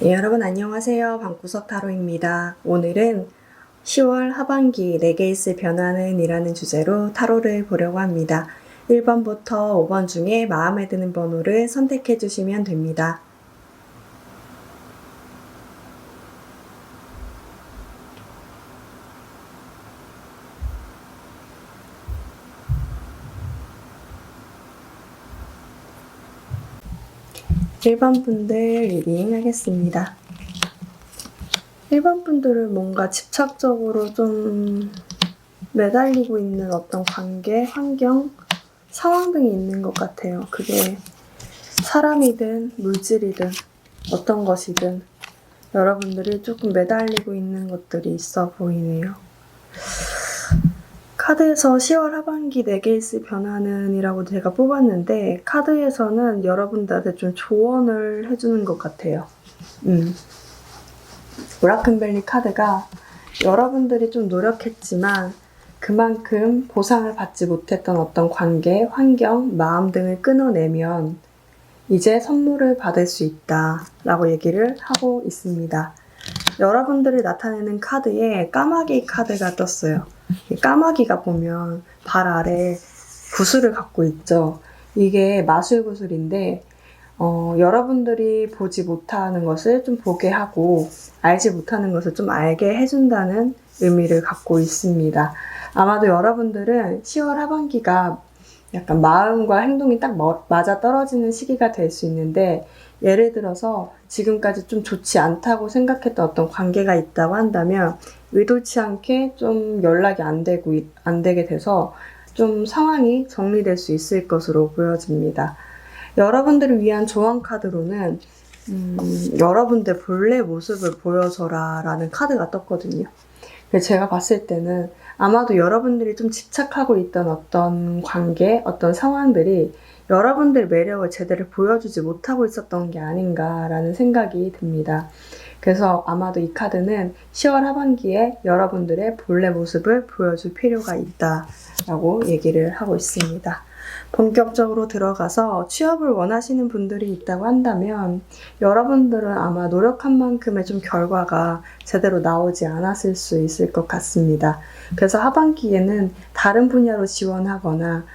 네, 여러분 안녕하세요. 방구석 타로입니다. 오늘은 10월 하반기 내게 있을 변화는 이라는 주제로 타로를 보려고 합니다. 1번부터 5번 중에 마음에 드는 번호를 선택해 주시면 됩니다. 1번 분들 리딩 하겠습니다. 1번 분들은 뭔가 집착적으로 좀 매달리고 있는 어떤 관계, 환경, 상황 등이 있는 것 같아요. 그게 사람이든 물질이든 어떤 것이든 여러분들이 조금 매달리고 있는 것들이 있어 보이네요. 카드에서 10월 하반기 4개일스 변화는 이라고 제가 뽑았는데 카드에서는 여러분들한테 좀 조언을 해주는 것 같아요. 오라클벨리 카드가 여러분들이 좀 노력했지만 그만큼 보상을 받지 못했던 어떤 관계, 환경, 마음 등을 끊어내면 이제 선물을 받을 수 있다 라고 얘기를 하고 있습니다. 여러분들이 나타내는 카드에 까마귀 카드가 떴어요. 까마귀가 보면 발 아래 구슬을 갖고 있죠. 이게 마술구슬인데 여러분들이 보지 못하는 것을 좀 보게 하고 알지 못하는 것을 좀 알게 해준다는 의미를 갖고 있습니다. 아마도 여러분들은 10월 하반기가 약간 마음과 행동이 딱 맞아 떨어지는 시기가 될 수 있는데 예를 들어서 지금까지 좀 좋지 않다고 생각했던 어떤 관계가 있다고 한다면 의도치 않게 좀 연락이 안 되게 돼서 좀 상황이 정리될 수 있을 것으로 보여집니다. 여러분들을 위한 조언 카드로는 여러분들 본래 모습을 보여줘라 라는 카드가 떴거든요. 제가 봤을 때는 아마도 여러분들이 좀 집착하고 있던 어떤 관계, 어떤 상황들이 여러분들 매력을 제대로 보여주지 못하고 있었던 게 아닌가라는 생각이 듭니다. 그래서 아마도 이 카드는 10월 하반기에 여러분들의 본래 모습을 보여줄 필요가 있다라고 얘기를 하고 있습니다. 본격적으로 들어가서 취업을 원하시는 분들이 있다고 한다면 여러분들은 아마 노력한 만큼의 좀 결과가 제대로 나오지 않았을 수 있을 것 같습니다. 그래서 하반기에는 다른 분야로 지원하거나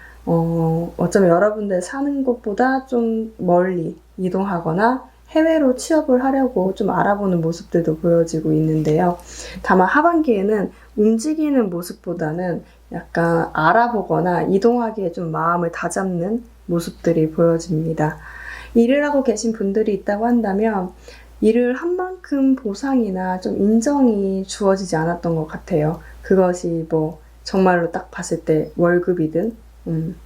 어쩌면 여러분들 사는 곳보다 좀 멀리 이동하거나 해외로 취업을 하려고 좀 알아보는 모습들도 보여지고 있는데요. 다만 하반기에는 움직이는 모습보다는 약간 알아보거나 이동하기에 좀 마음을 다잡는 모습들이 보여집니다. 일을 하고 계신 분들이 있다고 한다면 일을 한 만큼 보상이나 좀 인정이 주어지지 않았던 것 같아요. 그것이 뭐 정말로 딱 봤을 때 월급이든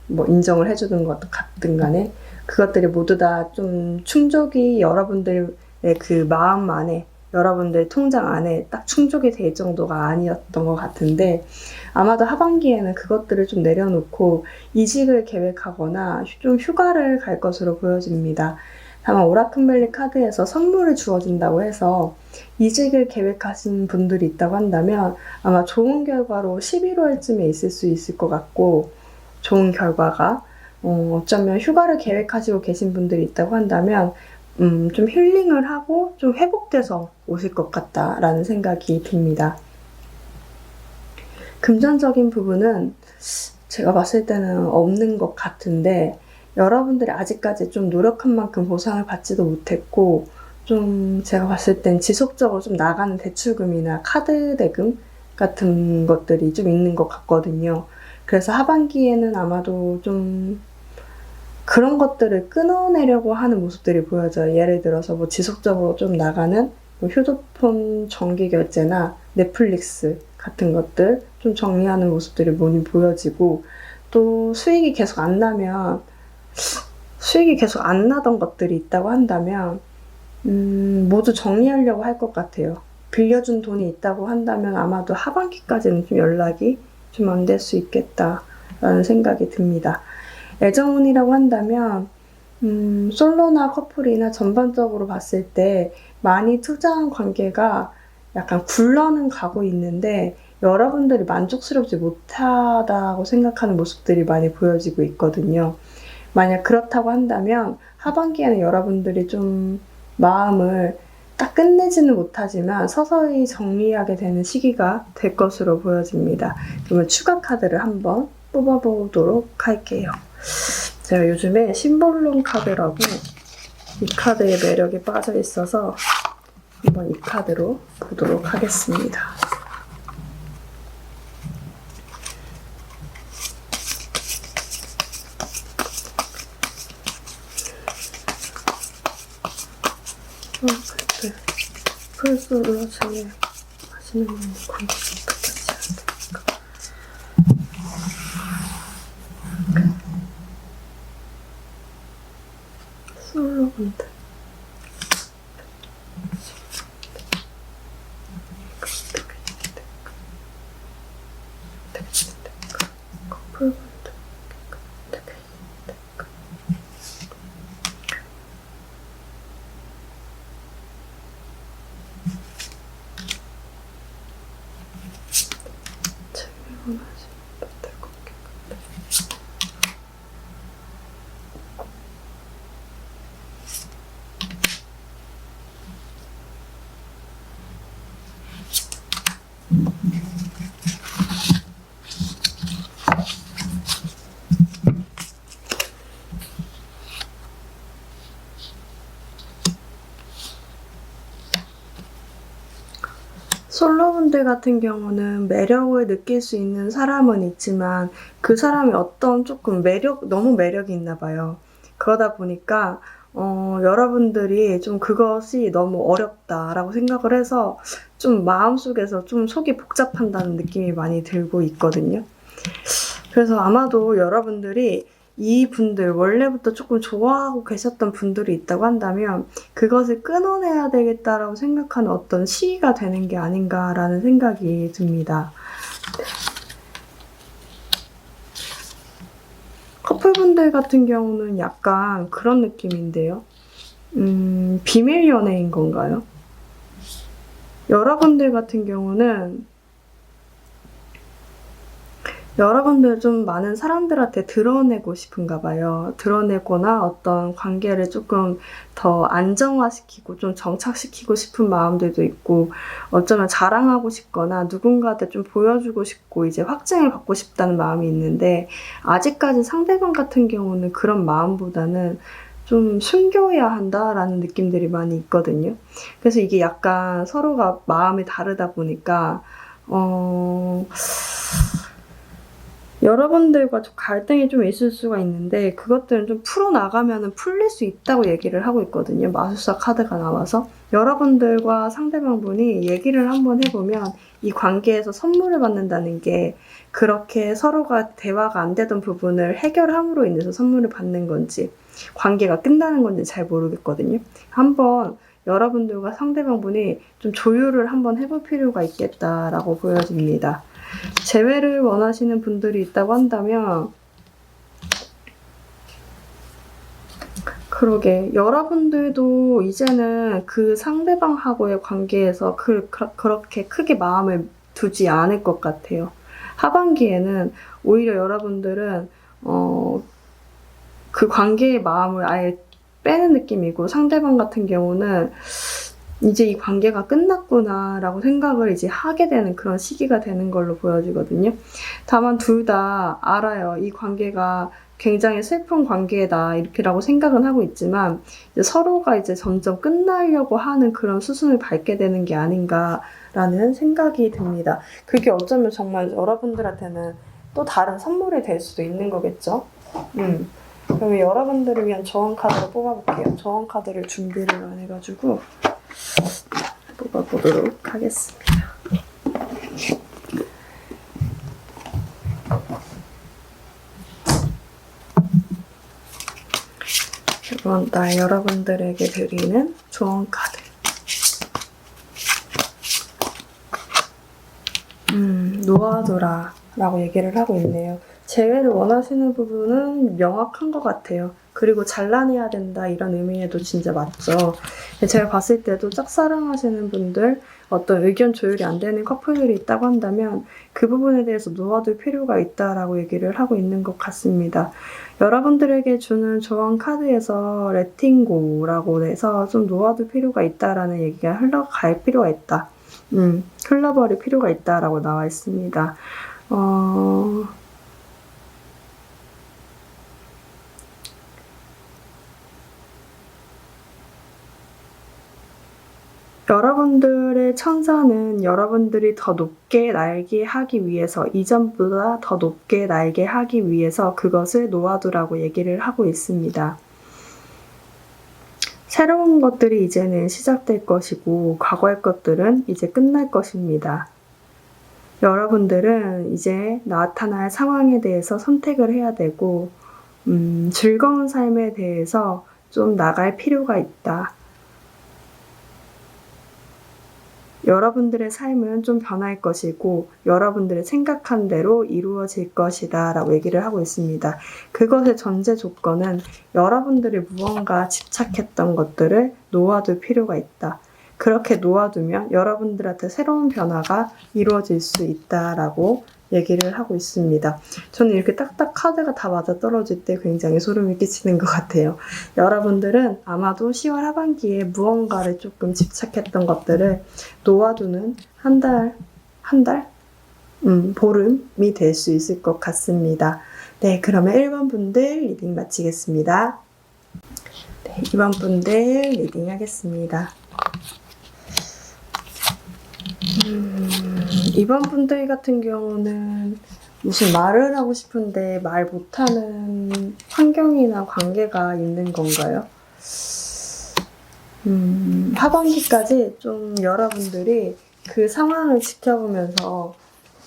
뭐 인정을 해주는 것도 같든 간에 그것들이 모두 다 좀 충족이 여러분들의 그 마음 안에 여러분들 통장 안에 딱 충족이 될 정도가 아니었던 것 같은데 아마도 하반기에는 그것들을 좀 내려놓고 이직을 계획하거나 좀 휴가를 갈 것으로 보여집니다. 다만 오라클벨리 카드에서 선물을 주어진다고 해서 이직을 계획하신 분들이 있다고 한다면 아마 좋은 결과로 11월쯤에 있을 수 있을 것 같고 좋은 결과가 어쩌면 휴가를 계획하시고 계신 분들이 있다고 한다면 좀 힐링을 하고 좀 회복돼서 오실 것 같다라는 생각이 듭니다. 금전적인 부분은 제가 봤을 때는 없는 것 같은데 여러분들이 아직까지 좀 노력한 만큼 보상을 받지도 못했고 좀 제가 봤을 땐 지속적으로 좀 나가는 대출금이나 카드 대금 같은 것들이 좀 있는 것 같거든요. 그래서 하반기에는 아마도 좀 그런 것들을 끊어내려고 하는 모습들이 보여져요. 예를 들어서 뭐 지속적으로 좀 나가는 뭐 휴대폰 정기 결제나 넷플릭스 같은 것들 좀 정리하는 모습들이 많이 보여지고 또 수익이 계속 안 나던 것들이 있다고 한다면 모두 정리하려고 할 것 같아요. 빌려준 돈이 있다고 한다면 아마도 하반기까지는 좀 연락이 좀 안 될 수 있겠다라는 생각이 듭니다. 애정운이라고 한다면 솔로나 커플이나 전반적으로 봤을 때 많이 투자한 관계가 약간 굴러는 가고 있는데 여러분들이 만족스럽지 못하다고 생각하는 모습들이 많이 보여지고 있거든요. 만약 그렇다고 한다면 하반기에는 여러분들이 좀 마음을 딱 끝내지는 못하지만 서서히 정리하게 되는 시기가 될 것으로 보여집니다. 그러면 추가 카드를 한번 뽑아보도록 할게요. 제가 요즘에 심볼론 카드라고 이 카드의 매력에 빠져 있어서 한번 이 카드로 보도록 하겠습니다. 술로 제일 마시는 분이 관계가 어떻게 하지 않을까? 술로 분들 커플 솔로분들 같은 경우는 매력을 느낄 수 있는 사람은 있지만 그 사람이 어떤 조금 너무 매력이 있나 봐요. 그러다 보니까 여러분들이 좀 그것이 너무 어렵다라고 생각을 해서 좀 마음속에서 좀 속이 복잡한다는 느낌이 많이 들고 있거든요. 그래서 아마도 여러분들이 이분들 원래부터 조금 좋아하고 계셨던 분들이 있다고 한다면 그것을 끊어내야 되겠다라고 생각하는 어떤 시기가 되는 게 아닌가라는 생각이 듭니다. 커플분들 같은 경우는 약간 그런 느낌인데요. 비밀 연애인 건가요? 여러분들 같은 경우는 여러분들 좀 많은 사람들한테 드러내고 싶은가 봐요. 드러내거나 어떤 관계를 조금 더 안정화시키고 좀 정착시키고 싶은 마음들도 있고 어쩌면 자랑하고 싶거나 누군가한테 좀 보여주고 싶고 이제 확증을 받고 싶다는 마음이 있는데 아직까지 상대방 같은 경우는 그런 마음보다는 좀 숨겨야 한다라는 느낌들이 많이 있거든요. 그래서 이게 약간 서로가 마음이 다르다 보니까 여러분들과 좀 갈등이 좀 있을 수가 있는데 그것들은 좀 풀어나가면 풀릴 수 있다고 얘기를 하고 있거든요. 마술사 카드가 나와서 여러분들과 상대방분이 얘기를 한번 해보면 이 관계에서 선물을 받는다는 게 그렇게 서로가 대화가 안 되던 부분을 해결함으로 인해서 선물을 받는 건지 관계가 끝나는 건지 잘 모르겠거든요. 한번 여러분들과 상대방분이 좀 조율을 한번 해볼 필요가 있겠다라고 보여집니다. 재회를 원하시는 분들이 있다고 한다면 그러게 여러분들도 이제는 그 상대방하고의 관계에서 그렇게 크게 마음을 두지 않을 것 같아요. 하반기에는 오히려 여러분들은 그 관계의 마음을 아예 빼는 느낌이고 상대방 같은 경우는 이제 이 관계가 끝났구나라고 생각을 이제 하게 되는 그런 시기가 되는 걸로 보여지거든요. 다만 둘 다 알아요. 이 관계가 굉장히 슬픈 관계다 이렇게라고 생각은 하고 있지만 이제 서로가 이제 점점 끝나려고 하는 그런 수순을 밟게 되는 게 아닌가라는 생각이 듭니다. 그게 어쩌면 정말 여러분들한테는 또 다른 선물이 될 수도 있는 거겠죠. 그럼 여러분들을 위한 조언 카드를 뽑아볼게요. 조언 카드를 준비를 안 해가지고 뽑아보도록 하겠습니다. 이번 달 여러분들에게 드리는 조언 카드. 놓아두라 라고 얘기를 하고 있네요. 재회를 원하시는 부분은 명확한 것 같아요. 그리고 잘라내야 된다 이런 의미에도 진짜 맞죠. 제가 봤을 때도 짝사랑하시는 분들 어떤 의견 조율이 안 되는 커플들이 있다고 한다면 그 부분에 대해서 놓아둘 필요가 있다라고 얘기를 하고 있는 것 같습니다. 여러분들에게 주는 조언 카드에서 레팅고라고 해서 좀 놓아둘 필요가 있다라는 얘기가 흘러갈 필요가 있다. 흘러버릴 필요가 있다라고 나와 있습니다. 여러분들의 천사는 여러분들이 더 높게 날게 하기 위해서 이전보다 더 높게 날게 하기 위해서 그것을 놓아두라고 얘기를 하고 있습니다. 새로운 것들이 이제는 시작될 것이고 과거의 것들은 이제 끝날 것입니다. 여러분들은 이제 나타날 상황에 대해서 선택을 해야 되고 즐거운 삶에 대해서 좀 나갈 필요가 있다. 여러분들의 삶은 좀 변할 것이고 여러분들의 생각한 대로 이루어질 것이다 라고 얘기를 하고 있습니다. 그것의 전제 조건은 여러분들이 무언가 집착했던 것들을 놓아둘 필요가 있다. 그렇게 놓아두면 여러분들한테 새로운 변화가 이루어질 수 있다라고 얘기를 하고 있습니다. 저는 이렇게 딱딱 카드가 다 맞아떨어질 때 굉장히 소름이 끼치는 것 같아요. 여러분들은 아마도 10월 하반기에 무언가를 조금 집착했던 것들을 놓아두는 보름이 될 수 있을 것 같습니다. 네, 그러면 1번 분들 리딩 마치겠습니다. 네, 2번 분들 리딩 하겠습니다. 2번 분들 같은 경우는 무슨 말을 하고 싶은데 말 못하는 환경이나 관계가 있는 건가요? 하반기까지 좀 여러분들이 그 상황을 지켜보면서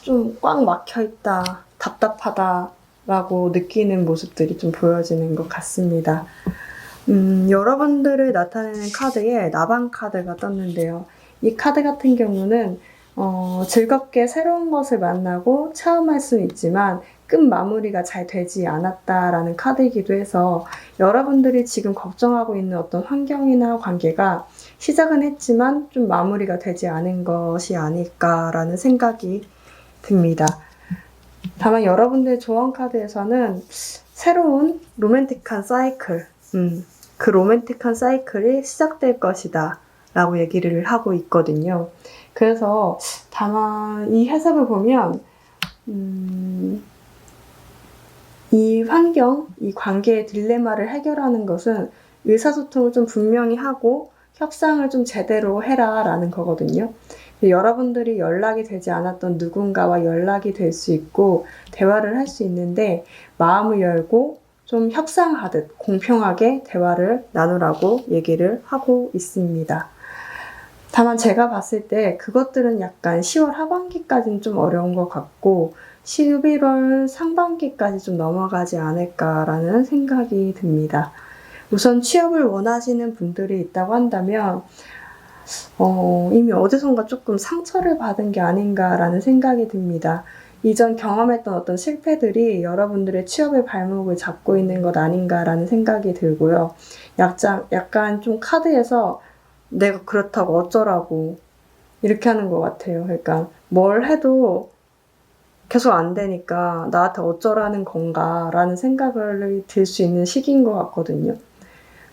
좀 꽉 막혀있다, 답답하다 라고 느끼는 모습들이 좀 보여지는 것 같습니다. 여러분들을 나타내는 카드에 나방 카드가 떴는데요. 이 카드 같은 경우는 즐겁게 새로운 것을 만나고 체험할 수는 있지만 끝 마무리가 잘 되지 않았다라는 카드이기도 해서 여러분들이 지금 걱정하고 있는 어떤 환경이나 관계가 시작은 했지만 좀 마무리가 되지 않은 것이 아닐까라는 생각이 듭니다. 다만 여러분들의 조언 카드에서는 새로운 로맨틱한 사이클, 그 로맨틱한 사이클이 시작될 것이다 라고 얘기를 하고 있거든요. 그래서 다만 이 해석을 보면 이 환경, 이 관계의 딜레마를 해결하는 것은 의사소통을 좀 분명히 하고 협상을 좀 제대로 해라 라는 거거든요. 여러분들이 연락이 되지 않았던 누군가와 연락이 될 수 있고 대화를 할 수 있는데 마음을 열고 좀 협상하듯 공평하게 대화를 나누라고 얘기를 하고 있습니다. 다만 제가 봤을 때 그것들은 약간 10월 하반기까지는 좀 어려운 것 같고 11월 상반기까지 좀 넘어가지 않을까라는 생각이 듭니다. 우선 취업을 원하시는 분들이 있다고 한다면 이미 어디선가 조금 상처를 받은 게 아닌가라는 생각이 듭니다. 이전 경험했던 어떤 실패들이 여러분들의 취업의 발목을 잡고 있는 것 아닌가라는 생각이 들고요. 약간 좀 카드에서 내가 그렇다고 어쩌라고 이렇게 하는 것 같아요. 그러니까 뭘 해도 계속 안 되니까 나한테 어쩌라는 건가 라는 생각을 들 수 있는 시기인 것 같거든요.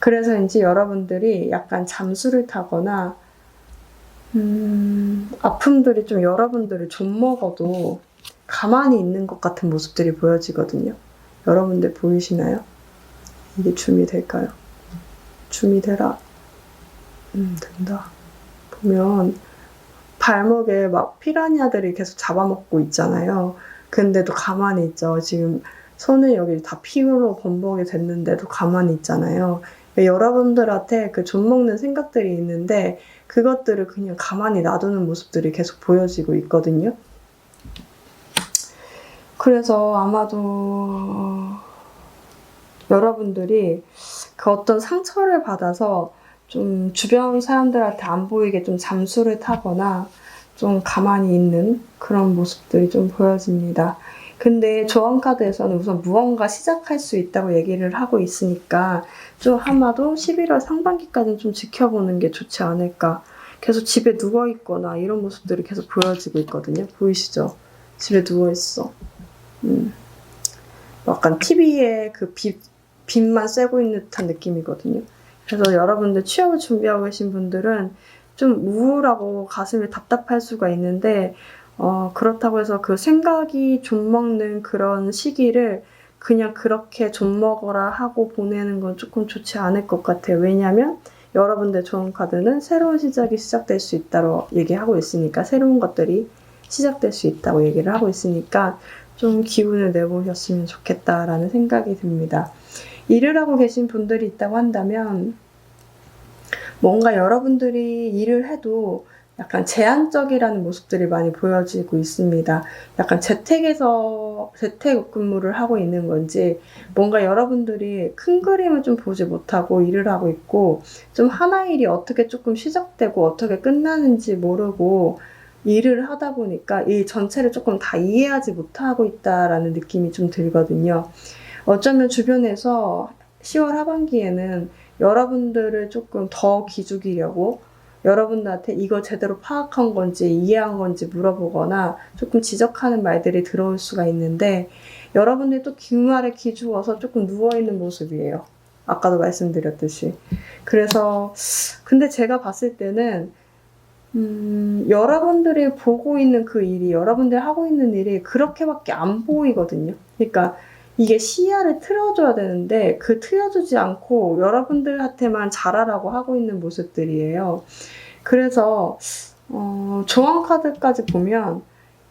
그래서인지 여러분들이 약간 잠수를 타거나 아픔들이 좀 여러분들을 좀먹어도 가만히 있는 것 같은 모습들이 보여지거든요. 여러분들 보이시나요? 이게 줌이 될까요? 줌이 되라. 된다. 보면 발목에 막 피라냐들이 계속 잡아먹고 있잖아요. 근데도 가만히 있죠. 지금 손을 여기 다 피로 범벅이 됐는데도 가만히 있잖아요. 여러분들한테 그 좀먹는 생각들이 있는데 그것들을 그냥 가만히 놔두는 모습들이 계속 보여지고 있거든요. 그래서 아마도 여러분들이 그 어떤 상처를 받아서 좀 주변 사람들한테 안 보이게 좀 잠수를 타거나 좀 가만히 있는 그런 모습들이 좀 보여집니다. 근데 조언 카드에서는 우선 무언가 시작할 수 있다고 얘기를 하고 있으니까 좀 아마도 11월 상반기까지는 좀 지켜보는 게 좋지 않을까. 계속 집에 누워있거나 이런 모습들이 계속 보여지고 있거든요. 보이시죠? 집에 누워있어. 약간 TV에 그 빛만 쐬고 있는 듯한 느낌이거든요. 그래서 여러분들 취업을 준비하고 계신 분들은 좀 우울하고 가슴이 답답할 수가 있는데 그렇다고 해서 그 생각이 좀먹는 그런 시기를 그냥 그렇게 좀먹어라 하고 보내는 건 조금 좋지 않을 것 같아요. 왜냐하면 여러분들 좋은 카드는 새로운 시작이 시작될 수 있다고 얘기하고 있으니까 새로운 것들이 시작될 수 있다고 얘기를 하고 있으니까 좀 기운을 내보셨으면 좋겠다라는 생각이 듭니다. 일을 하고 계신 분들이 있다고 한다면 뭔가 여러분들이 일을 해도 약간 제한적이라는 모습들이 많이 보여지고 있습니다. 약간 재택 근무를 하고 있는 건지 뭔가 여러분들이 큰 그림을 좀 보지 못하고 일을 하고 있고 좀 하나의 일이 어떻게 조금 시작되고 어떻게 끝나는지 모르고 일을 하다 보니까 일 전체를 조금 다 이해하지 못하고 있다라는 느낌이 좀 들거든요. 어쩌면 주변에서 10월 하반기에는 여러분들을 조금 더 기죽이려고 여러분들한테 이거 제대로 파악한 건지 이해한 건지 물어보거나 조금 지적하는 말들이 들어올 수가 있는데 여러분들이 또 기말에 기죽어서 조금 누워있는 모습이에요. 아까도 말씀드렸듯이. 그래서 근데 제가 봤을 때는 여러분들이 보고 있는 그 일이 여러분들이 하고 있는 일이 그렇게밖에 안 보이거든요. 그러니까 이게 시야를 틀어줘야 되는데 그 틀어주지 않고 여러분들한테만 잘하라고 하고 있는 모습들이에요. 그래서 조언 카드까지 보면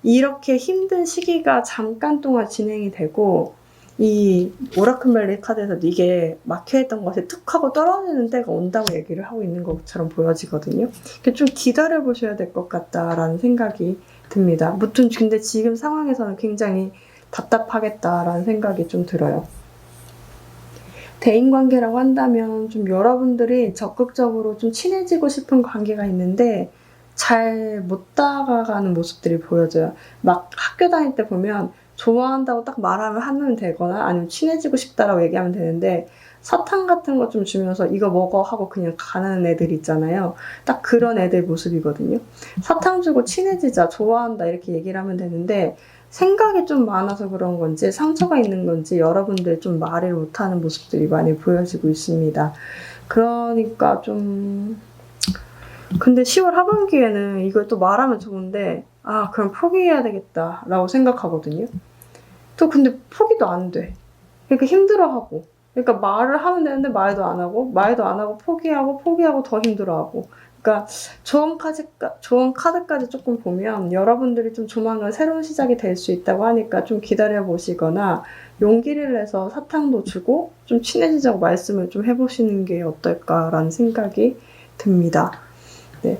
이렇게 힘든 시기가 잠깐 동안 진행이 되고 이 오라클 카드에서 이게 막혀있던 것이 툭 하고 떨어지는 때가 온다고 얘기를 하고 있는 것처럼 보여지거든요. 좀 기다려 보셔야 될 것 같다라는 생각이 듭니다. 무튼 근데 지금 상황에서는 굉장히 답답하겠다라는 생각이 좀 들어요. 대인관계라고 한다면 좀 여러분들이 적극적으로 좀 친해지고 싶은 관계가 있는데 잘 못 다가가는 모습들이 보여져요. 막 학교 다닐 때 보면 좋아한다고 딱 말하면 하면 되거나 아니면 친해지고 싶다라고 얘기하면 되는데 사탕 같은 거 좀 주면서 이거 먹어 하고 그냥 가는 애들 있잖아요. 딱 그런 애들 모습이거든요. 사탕 주고 친해지자, 좋아한다 이렇게 얘기를 하면 되는데 생각이 좀 많아서 그런 건지 상처가 있는 건지 여러분들 좀 말을 못하는 모습들이 많이 보여지고 있습니다. 그러니까 좀 근데 10월 하반기에는 이걸 또 말하면 좋은데 그럼 포기해야 되겠다 라고 생각하거든요. 또 근데 포기도 안 돼. 그러니까 힘들어하고 그러니까 말을 하면 되는데 말도 안 하고 포기하고 더 힘들어하고 그러니까 조언 카드까지 조금 보면 여러분들이 좀 조만간 새로운 시작이 될 수 있다고 하니까 좀 기다려 보시거나 용기를 내서 사탕도 주고 좀 친해지자고 말씀을 좀 해보시는 게 어떨까라는 생각이 듭니다. 네.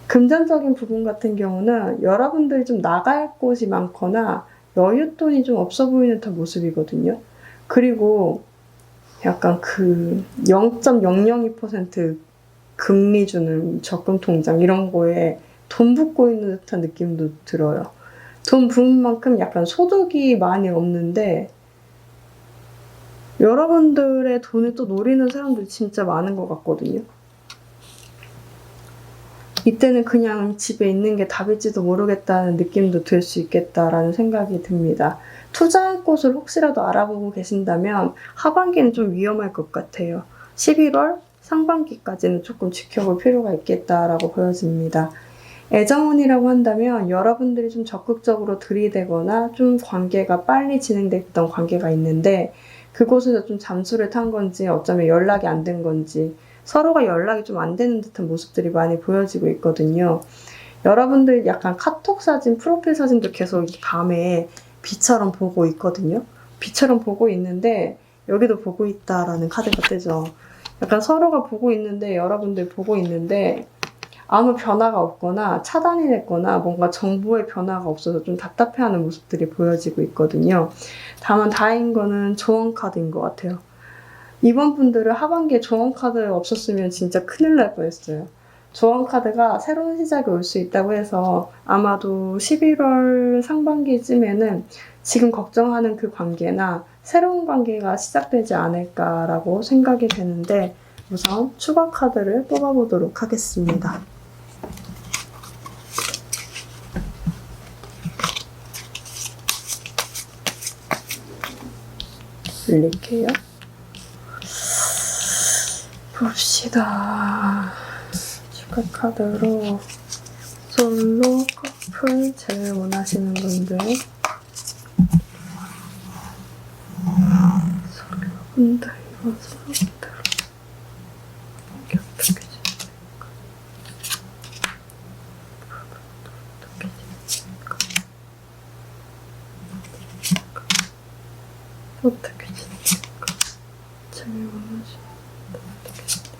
금전적인 부분 같은 경우는 여러분들이 좀 나갈 곳이 많거나 여윳돈이 좀 없어 보이는 듯한 모습이거든요. 그리고 약간 그 0.002% 금리 주는 적금 통장 이런 거에 돈 붓고 있는 듯한 느낌도 들어요. 돈 부은 만큼 약간 소득이 많이 없는데 여러분들의 돈을 또 노리는 사람들이 진짜 많은 것 같거든요. 이때는 그냥 집에 있는 게 답일지도 모르겠다는 느낌도 들 수 있겠다라는 생각이 듭니다. 투자할 곳을 혹시라도 알아보고 계신다면 하반기는 좀 위험할 것 같아요. 11월 상반기까지는 조금 지켜볼 필요가 있겠다라고 보여집니다. 애정운이라고 한다면 여러분들이 좀 적극적으로 들이대거나 좀 관계가 빨리 진행됐던 관계가 있는데 그곳에서 좀 잠수를 탄 건지 어쩌면 연락이 안 된 건지 서로가 연락이 좀 안 되는 듯한 모습들이 많이 보여지고 있거든요. 여러분들 약간 카톡 사진, 프로필 사진도 계속 밤에 비처럼 보고 있거든요. 비처럼 보고 있는데 여기도 보고 있다라는 카드가 뜨죠. 약간 서로가 보고 있는데 여러분들 보고 있는데 아무 변화가 없거나 차단이 됐거나 뭔가 정보의 변화가 없어서 좀 답답해하는 모습들이 보여지고 있거든요. 다만 다행인 거는 조언 카드인 것 같아요. 이번 분들은 하반기에 조언 카드 없었으면 진짜 큰일 날 뻔했어요. 조언 카드가 새로운 시작이 올 수 있다고 해서 아마도 11월 상반기쯤에는 지금 걱정하는 그 관계나 새로운 관계가 시작되지 않을까라고 생각이 되는데 우선 추가 카드를 뽑아보도록 하겠습니다. 올릴게요. 봅시다. 추가 카드로 솔로 커플 제일 원하시는 분들 솔로분들 이거 솔로분들 이게 어떻게 지내니까 어떻게 지내니까 제일 원하시는 분들 어떻게 지내니까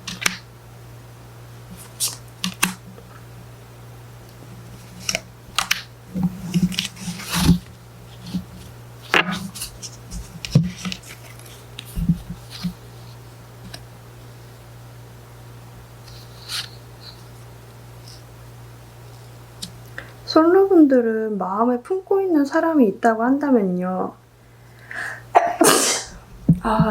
솔로분들은 마음에 품고 있는 사람이 있다고 한다면요.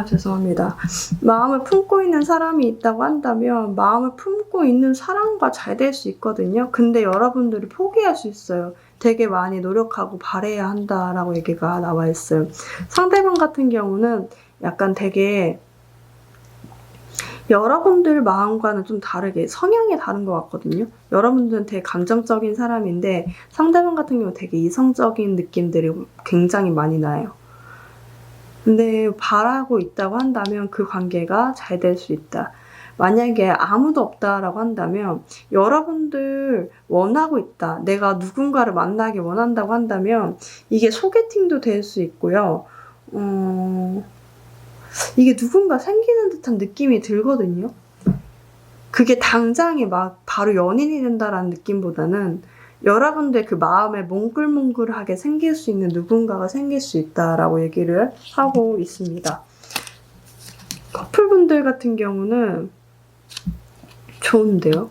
죄송합니다. 마음을 품고 있는 사람이 있다고 한다면 마음을 품고 있는 사람과 잘 될 수 있거든요. 근데 여러분들이 포기할 수 있어요. 되게 많이 노력하고 바래야 한다라고 얘기가 나와 있어요. 상대방 같은 경우는 약간 되게 여러분들 마음과는 좀 다르게 성향이 다른 것 같거든요. 여러분들은 되게 감정적인 사람인데 상대방 같은 경우 되게 이성적인 느낌들이 굉장히 많이 나요. 근데 바라고 있다고 한다면 그 관계가 잘 될 수 있다. 만약에 아무도 없다라고 한다면 여러분들 원하고 있다. 내가 누군가를 만나기 원한다고 한다면 이게 소개팅도 될 수 있고요. 이게 누군가 생기는 듯한 느낌이 들거든요. 그게 당장에 막 바로 연인이 된다라는 느낌보다는 여러분들 그 마음에 몽글몽글하게 생길 수 있는 누군가가 생길 수 있다라고 얘기를 하고 있습니다. 커플분들 같은 경우는 좋은데요.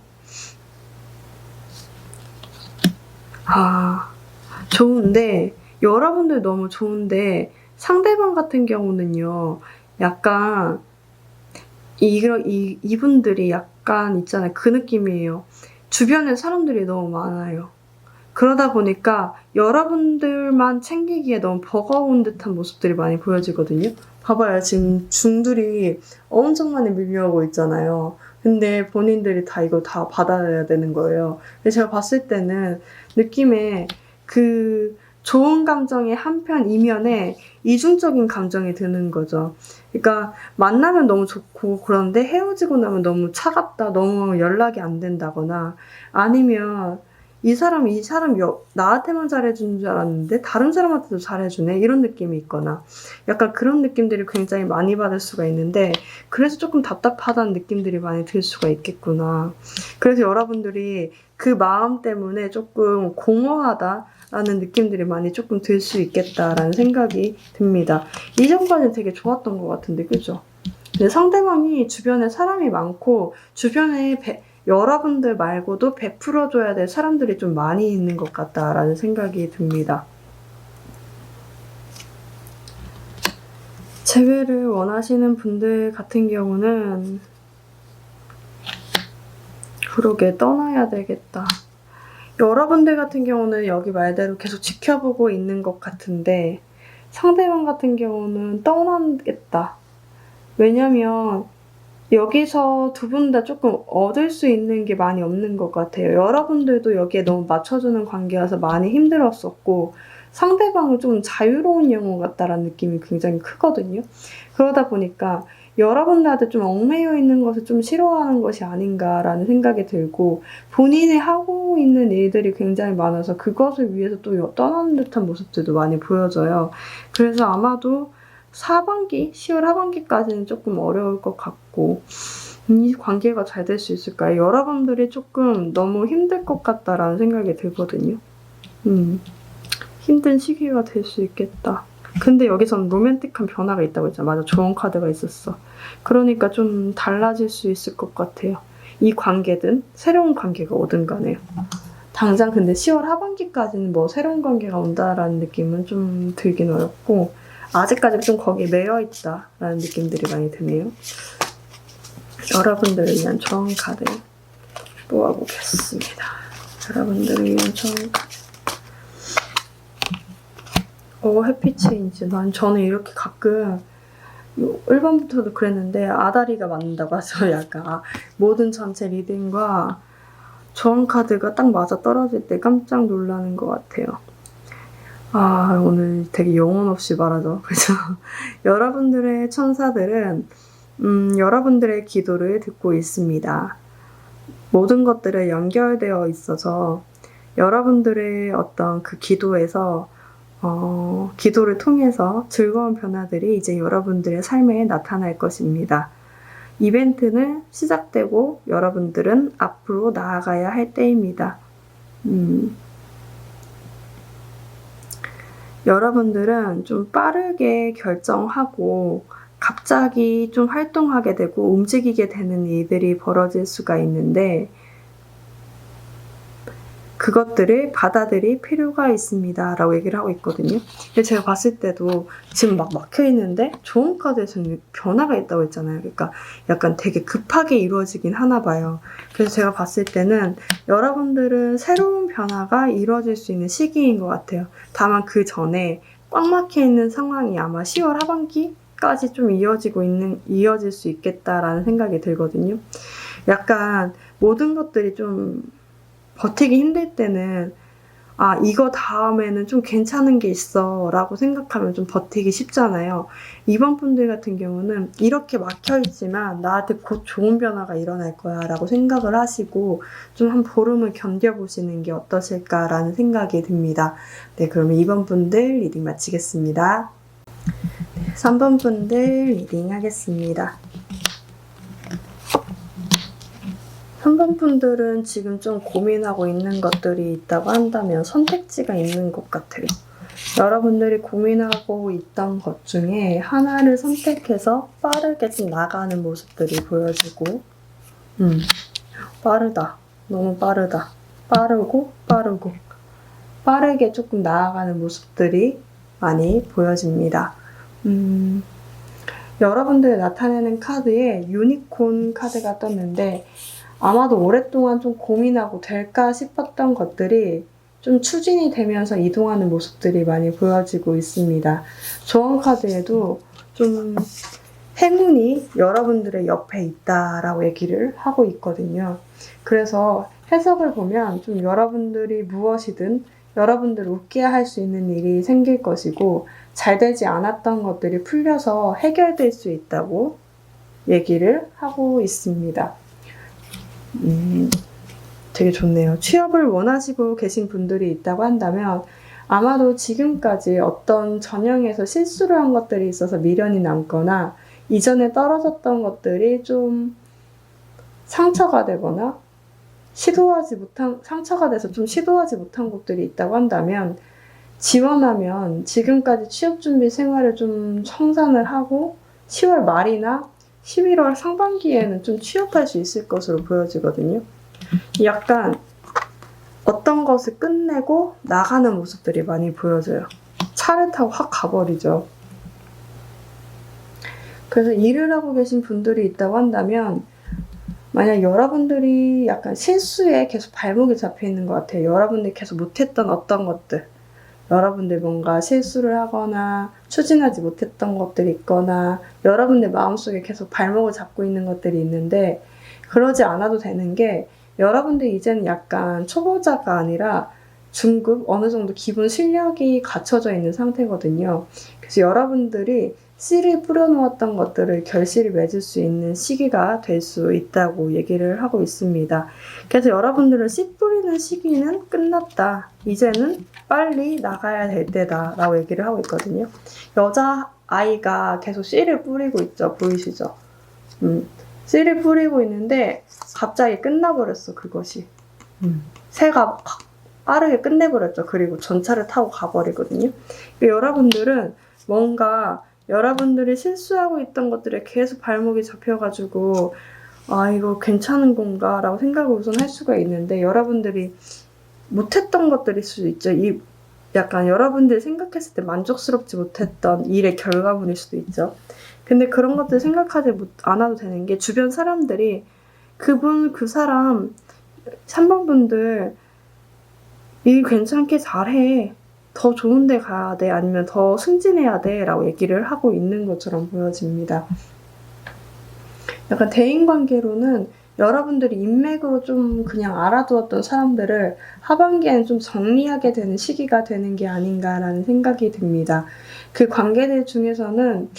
좋은데 여러분들 너무 좋은데 상대방 같은 경우는요. 약간 이분들이 약간 있잖아요. 그 느낌이에요. 주변에 사람들이 너무 많아요. 그러다 보니까 여러분들만 챙기기에 너무 버거운 듯한 모습들이 많이 보여지거든요. 봐봐요. 지금 중들이 엄청 많이 밀려오고 있잖아요. 근데 본인들이 다 이거 다 받아야 되는 거예요. 근데 제가 봤을 때는 느낌에 그 좋은 감정의 한편 이면에 이중적인 감정이 드는 거죠. 그러니까 만나면 너무 좋고 그런데 헤어지고 나면 너무 차갑다, 너무 연락이 안 된다거나 아니면 이 사람이 나한테만 잘해주는 줄 알았는데 다른 사람한테도 잘해주네 이런 느낌이 있거나 약간 그런 느낌들이 굉장히 많이 받을 수가 있는데 그래서 조금 답답하다는 느낌들이 많이 들 수가 있겠구나. 그래서 여러분들이 그 마음 때문에 조금 공허하다라는 느낌들이 많이 조금 들 수 있겠다라는 생각이 듭니다. 이전까지는 되게 좋았던 것 같은데 그죠? 근데 상대방이 주변에 사람이 많고 주변에 여러분들 말고도 베풀어줘야 될 사람들이 좀 많이 있는 것 같다라는 생각이 듭니다. 재회를 원하시는 분들 같은 경우는 그러게 떠나야 되겠다. 여러분들 같은 경우는 여기 말대로 계속 지켜보고 있는 것 같은데 상대방 같은 경우는 떠나겠다. 왜냐면 여기서 두 분 다 조금 얻을 수 있는 게 많이 없는 것 같아요. 여러분들도 여기에 너무 맞춰주는 관계라서 많이 힘들었었고 상대방은 좀 자유로운 영혼 같다라는 느낌이 굉장히 크거든요. 그러다 보니까 여러분들한테 좀 얽매여 있는 것을 좀 싫어하는 것이 아닌가라는 생각이 들고 본인이 하고 있는 일들이 굉장히 많아서 그것을 위해서 또 떠나는 듯한 모습들도 많이 보여져요. 그래서 아마도 10월 하반기까지는 조금 어려울 것 같고 이 관계가 잘 될 수 있을까요? 여러분들이 조금 너무 힘들 것 같다라는 생각이 들거든요. 힘든 시기가 될 수 있겠다. 근데 여기서는 로맨틱한 변화가 있다고 했잖아. 맞아, 좋은 카드가 있었어. 그러니까 좀 달라질 수 있을 것 같아요. 이 관계든 새로운 관계가 오든 간에요. 당장 근데 10월 하반기까지는 뭐 새로운 관계가 온다라는 느낌은 좀 들긴 어렵고 아직까지 좀 거기에 매여있다라는 느낌들이 많이 드네요. 여러분들을 위한 좋은 카드 뽑아보겠습니다. 여러분들을 위한 좋은 카드. 해피체인지. 저는 이렇게 가끔 1번부터도 그랬는데 아다리가 맞는다고 하죠. 약간 모든 전체 리딩과 좋은 카드가 딱 맞아 떨어질 때 깜짝 놀라는 것 같아요. 오늘 되게 영혼 없이 말하죠. 그죠? 여러분들의 천사들은 여러분들의 기도를 듣고 있습니다. 모든 것들에 연결되어 있어서 여러분들의 어떤 그 기도에서 기도를 통해서 즐거운 변화들이 이제 여러분들의 삶에 나타날 것입니다. 이벤트는 시작되고 여러분들은 앞으로 나아가야 할 때입니다. 여러분들은 좀 빠르게 결정하고 갑자기 좀 활동하게 되고 움직이게 되는 일들이 벌어질 수가 있는데 그것들을 받아들일 필요가 있습니다. 라고 얘기를 하고 있거든요. 근데 제가 봤을 때도 지금 막 막혀 있는데 좋은 카드에서는 변화가 있다고 했잖아요. 그러니까 약간 되게 급하게 이루어지긴 하나 봐요. 그래서 제가 봤을 때는 여러분들은 새로운 변화가 이루어질 수 있는 시기인 것 같아요. 다만 그 전에 꽉 막혀 있는 상황이 아마 10월 하반기까지 좀 이어질 수 있겠다라는 생각이 들거든요. 약간 모든 것들이 좀 버티기 힘들 때는 이거 다음에는 좀 괜찮은 게 있어 라고 생각하면 좀 버티기 쉽잖아요. 이번 분들 같은 경우는 이렇게 막혀있지만 나한테 곧 좋은 변화가 일어날 거야 라고 생각을 하시고 좀 한 보름을 견뎌보시는 게 어떠실까라는 생각이 듭니다. 네, 그러면 2번 분들 리딩 마치겠습니다. 3번 분들 리딩 하겠습니다. 3번 분들은 지금 좀 고민하고 있는 것들이 있다고 한다면 선택지가 있는 것 같아요. 여러분들이 고민하고 있던 것 중에 하나를 선택해서 빠르게 좀 나가는 모습들이 보여지고 빠르다. 너무 빠르다. 빠르고 빠르게 조금 나아가는 모습들이 많이 보여집니다. 여러분들이 나타내는 카드에 유니콘 카드가 떴는데 아마도 오랫동안 좀 고민하고 될까 싶었던 것들이 좀 추진이 되면서 이동하는 모습들이 많이 보여지고 있습니다. 조언 카드에도 좀 행운이 여러분들의 옆에 있다라고 얘기를 하고 있거든요. 그래서 해석을 보면 좀 여러분들이 무엇이든 여러분들을 웃게 할 수 있는 일이 생길 것이고 잘 되지 않았던 것들이 풀려서 해결될 수 있다고 얘기를 하고 있습니다. 되게 좋네요. 취업을 원하시고 계신 분들이 있다고 한다면 아마도 지금까지 어떤 전형에서 실수를 한 것들이 있어서 미련이 남거나 이전에 떨어졌던 것들이 좀 상처가 되거나 상처가 돼서 좀 시도하지 못한 것들이 있다고 한다면 지원하면 지금까지 취업준비 생활을 좀 청산을 하고 10월 말이나 11월 상반기에는 좀 취업할 수 있을 것으로 보여지거든요. 약간 어떤 것을 끝내고 나가는 모습들이 많이 보여져요. 차를 타고 확 가버리죠. 그래서 일을 하고 계신 분들이 있다고 한다면 만약 여러분들이 약간 실수에 계속 발목이 잡혀 있는 것 같아요. 여러분들이 계속 못했던 어떤 것들, 여러분들 뭔가 실수를 하거나 추진하지 못했던 것들이 있거나 여러분들 마음속에 계속 발목을 잡고 있는 것들이 있는데 그러지 않아도 되는 게 여러분들 이제는 약간 초보자가 아니라 중급 어느 정도 기본 실력이 갖춰져 있는 상태거든요. 그래서 여러분들이 씨를 뿌려놓았던 것들을 결실을 맺을 수 있는 시기가 될 수 있다고 얘기를 하고 있습니다. 그래서 여러분들은 씨 뿌리는 시기는 끝났다. 이제는 빨리 나가야 될 때다 라고 얘기를 하고 있거든요. 여자아이가 계속 씨를 뿌리고 있죠. 보이시죠? 씨를 뿌리고 있는데 갑자기 끝나버렸어. 그것이. 새가 빠르게 끝내버렸죠. 그리고 전차를 타고 가버리거든요. 여러분들은 뭔가 여러분들이 실수하고 있던 것들에 계속 발목이 잡혀가지고 이거 괜찮은 건가 라고 생각을 우선 할 수가 있는데 여러분들이 못했던 것들일 수도 있죠. 약간 여러분들이 생각했을 때 만족스럽지 못했던 일의 결과물일 수도 있죠. 근데 그런 것들 생각하지 않아도 되는 게 주변 사람들이 그 사람 3번 분들 일 괜찮게 잘해. 더 좋은 데 가야 돼. 아니면 더 승진해야 돼. 라고 얘기를 하고 있는 것처럼 보여집니다. 약간 대인관계로는 여러분들이 인맥으로 좀 그냥 알아두었던 사람들을 하반기에는 좀 정리하게 되는 시기가 되는 게 아닌가라는 생각이 듭니다. 그 관계들 중에서는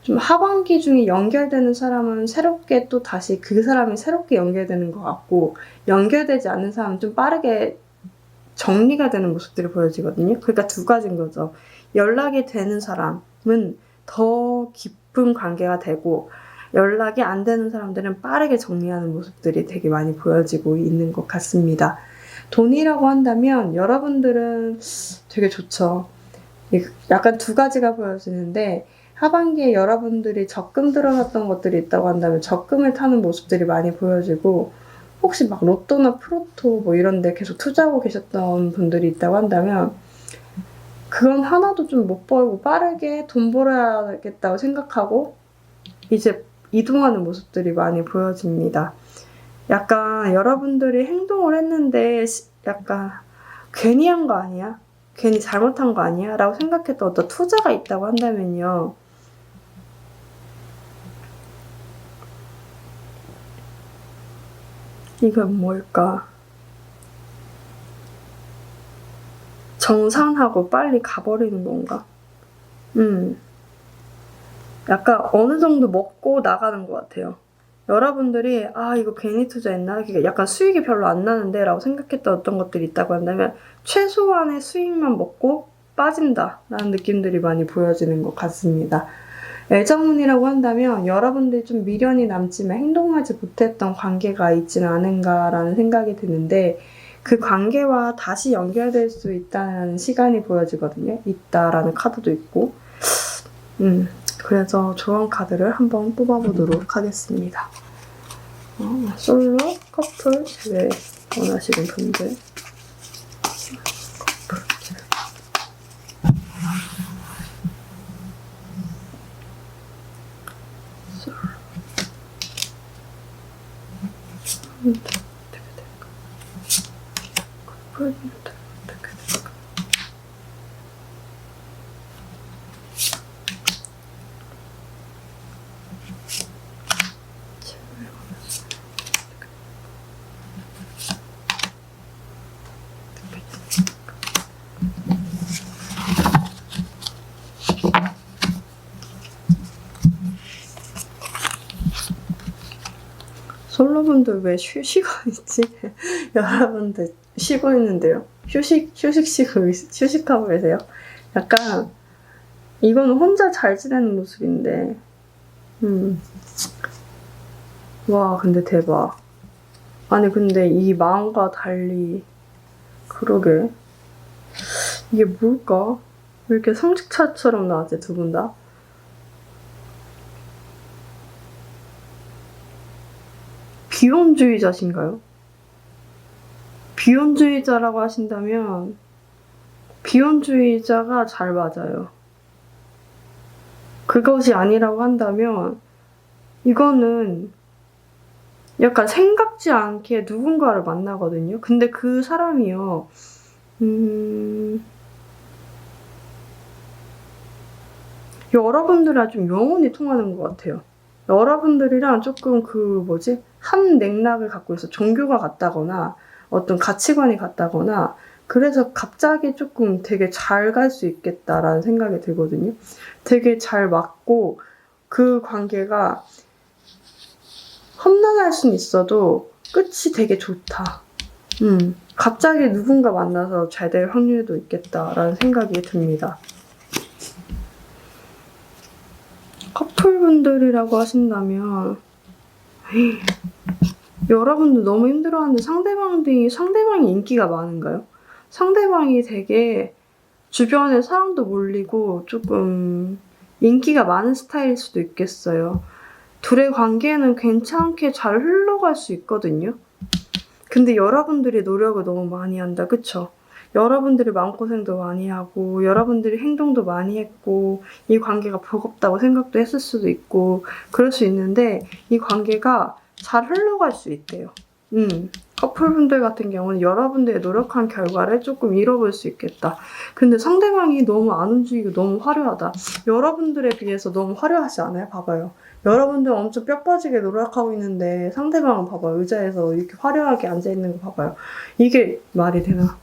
좀 하반기 중에 연결되는 사람은 새롭게 또 다시 그 사람이 새롭게 연결되는 것 같고 연결되지 않는 사람은 좀 빠르게 정리가 되는 모습들이 보여지거든요. 그러니까 두 가지인 거죠. 연락이 되는 사람은 더 깊은 관계가 되고 연락이 안 되는 사람들은 빠르게 정리하는 모습들이 되게 많이 보여지고 있는 것 같습니다. 돈이라고 한다면 여러분들은 되게 좋죠. 약간 두 가지가 보여지는데 하반기에 여러분들이 적금 들어놨던 것들이 있다고 한다면 적금을 타는 모습들이 많이 보여지고 혹시 막 로또나 프로토 뭐 이런 데 계속 투자하고 계셨던 분들이 있다고 한다면 그건 하나도 좀 못 벌고 빠르게 돈 벌어야겠다고 생각하고 이제 이동하는 모습들이 많이 보여집니다. 약간 여러분들이 행동을 했는데 약간 괜히 한 거 아니야? 괜히 잘못한 거 아니야? 라고 생각했던 어떤 투자가 있다고 한다면요. 이건 뭘까? 정산하고 빨리 가버리는 건가? 약간 어느 정도 먹고 나가는 것 같아요. 여러분들이 이거 괜히 투자했나? 약간 수익이 별로 안 나는데 라고 생각했던 어떤 것들이 있다고 한다면 최소한의 수익만 먹고 빠진다 라는 느낌들이 많이 보여지는 것 같습니다. 애정운이라고 한다면 여러분들이 좀 미련이 남지만 행동하지 못했던 관계가 있지는 않은가라는 생각이 드는데 그 관계와 다시 연결될 수 있다는 시간이 보여지거든요. 있다라는 카드도 있고 그래서 조언 카드를 한번 뽑아보도록 하겠습니다. 솔로, 커플, 왜 원하시는 분들 커플. 솔로. 커플. 솔로분들 왜 쉬고 있지? 여러분들 쉬고 있는데요. 휴식하고 계세요. 약간 이거는 혼자 잘 지내는 모습인데 와 근데 대박. 아니 근데 이 마음과 달리 그러게 이게 뭘까? 왜 이렇게 성직차처럼 나왔지 두 분 다? 비혼주의자신가요? 비혼주의자라고 하신다면 비혼주의자가 잘 맞아요. 그것이 아니라고 한다면 이거는 약간 생각지 않게 누군가를 만나거든요. 근데 그 사람이요. 여러분들이랑 좀 영혼이 통하는 것 같아요. 여러분들이랑 조금 한 맥락을 갖고 있어. 종교가 같다거나 어떤 가치관이 같다거나 그래서 갑자기 조금 되게 잘 갈 수 있겠다라는 생각이 들거든요. 되게 잘 맞고 그 관계가 험난할 순 있어도 끝이 되게 좋다. 갑자기 누군가 만나서 잘 될 확률도 있겠다라는 생각이 듭니다. 커플분들이라고 하신다면 여러분들 너무 힘들어하는데 상대방이 인기가 많은가요? 상대방이 되게 주변에 사람도 몰리고 조금 인기가 많은 스타일일 수도 있겠어요. 둘의 관계는 괜찮게 잘 흘러갈 수 있거든요. 근데 여러분들이 노력을 너무 많이 한다. 그쵸? 여러분들이 마음고생도 많이 하고 여러분들이 행동도 많이 했고 이 관계가 버겁다고 생각도 했을 수도 있고 그럴 수 있는데 이 관계가 잘 흘러갈 수 있대요. 커플분들 같은 경우는 여러분들의 노력한 결과를 조금 잃어볼 수 있겠다. 근데 상대방이 너무 안 움직이고 너무 화려하다. 여러분들에 비해서 너무 화려하지 않아요? 봐봐요. 여러분들 엄청 뼈 빠지게 노력하고 있는데 상대방은 봐봐요. 의자에서 이렇게 화려하게 앉아있는 거 봐봐요. 이게 말이 되나?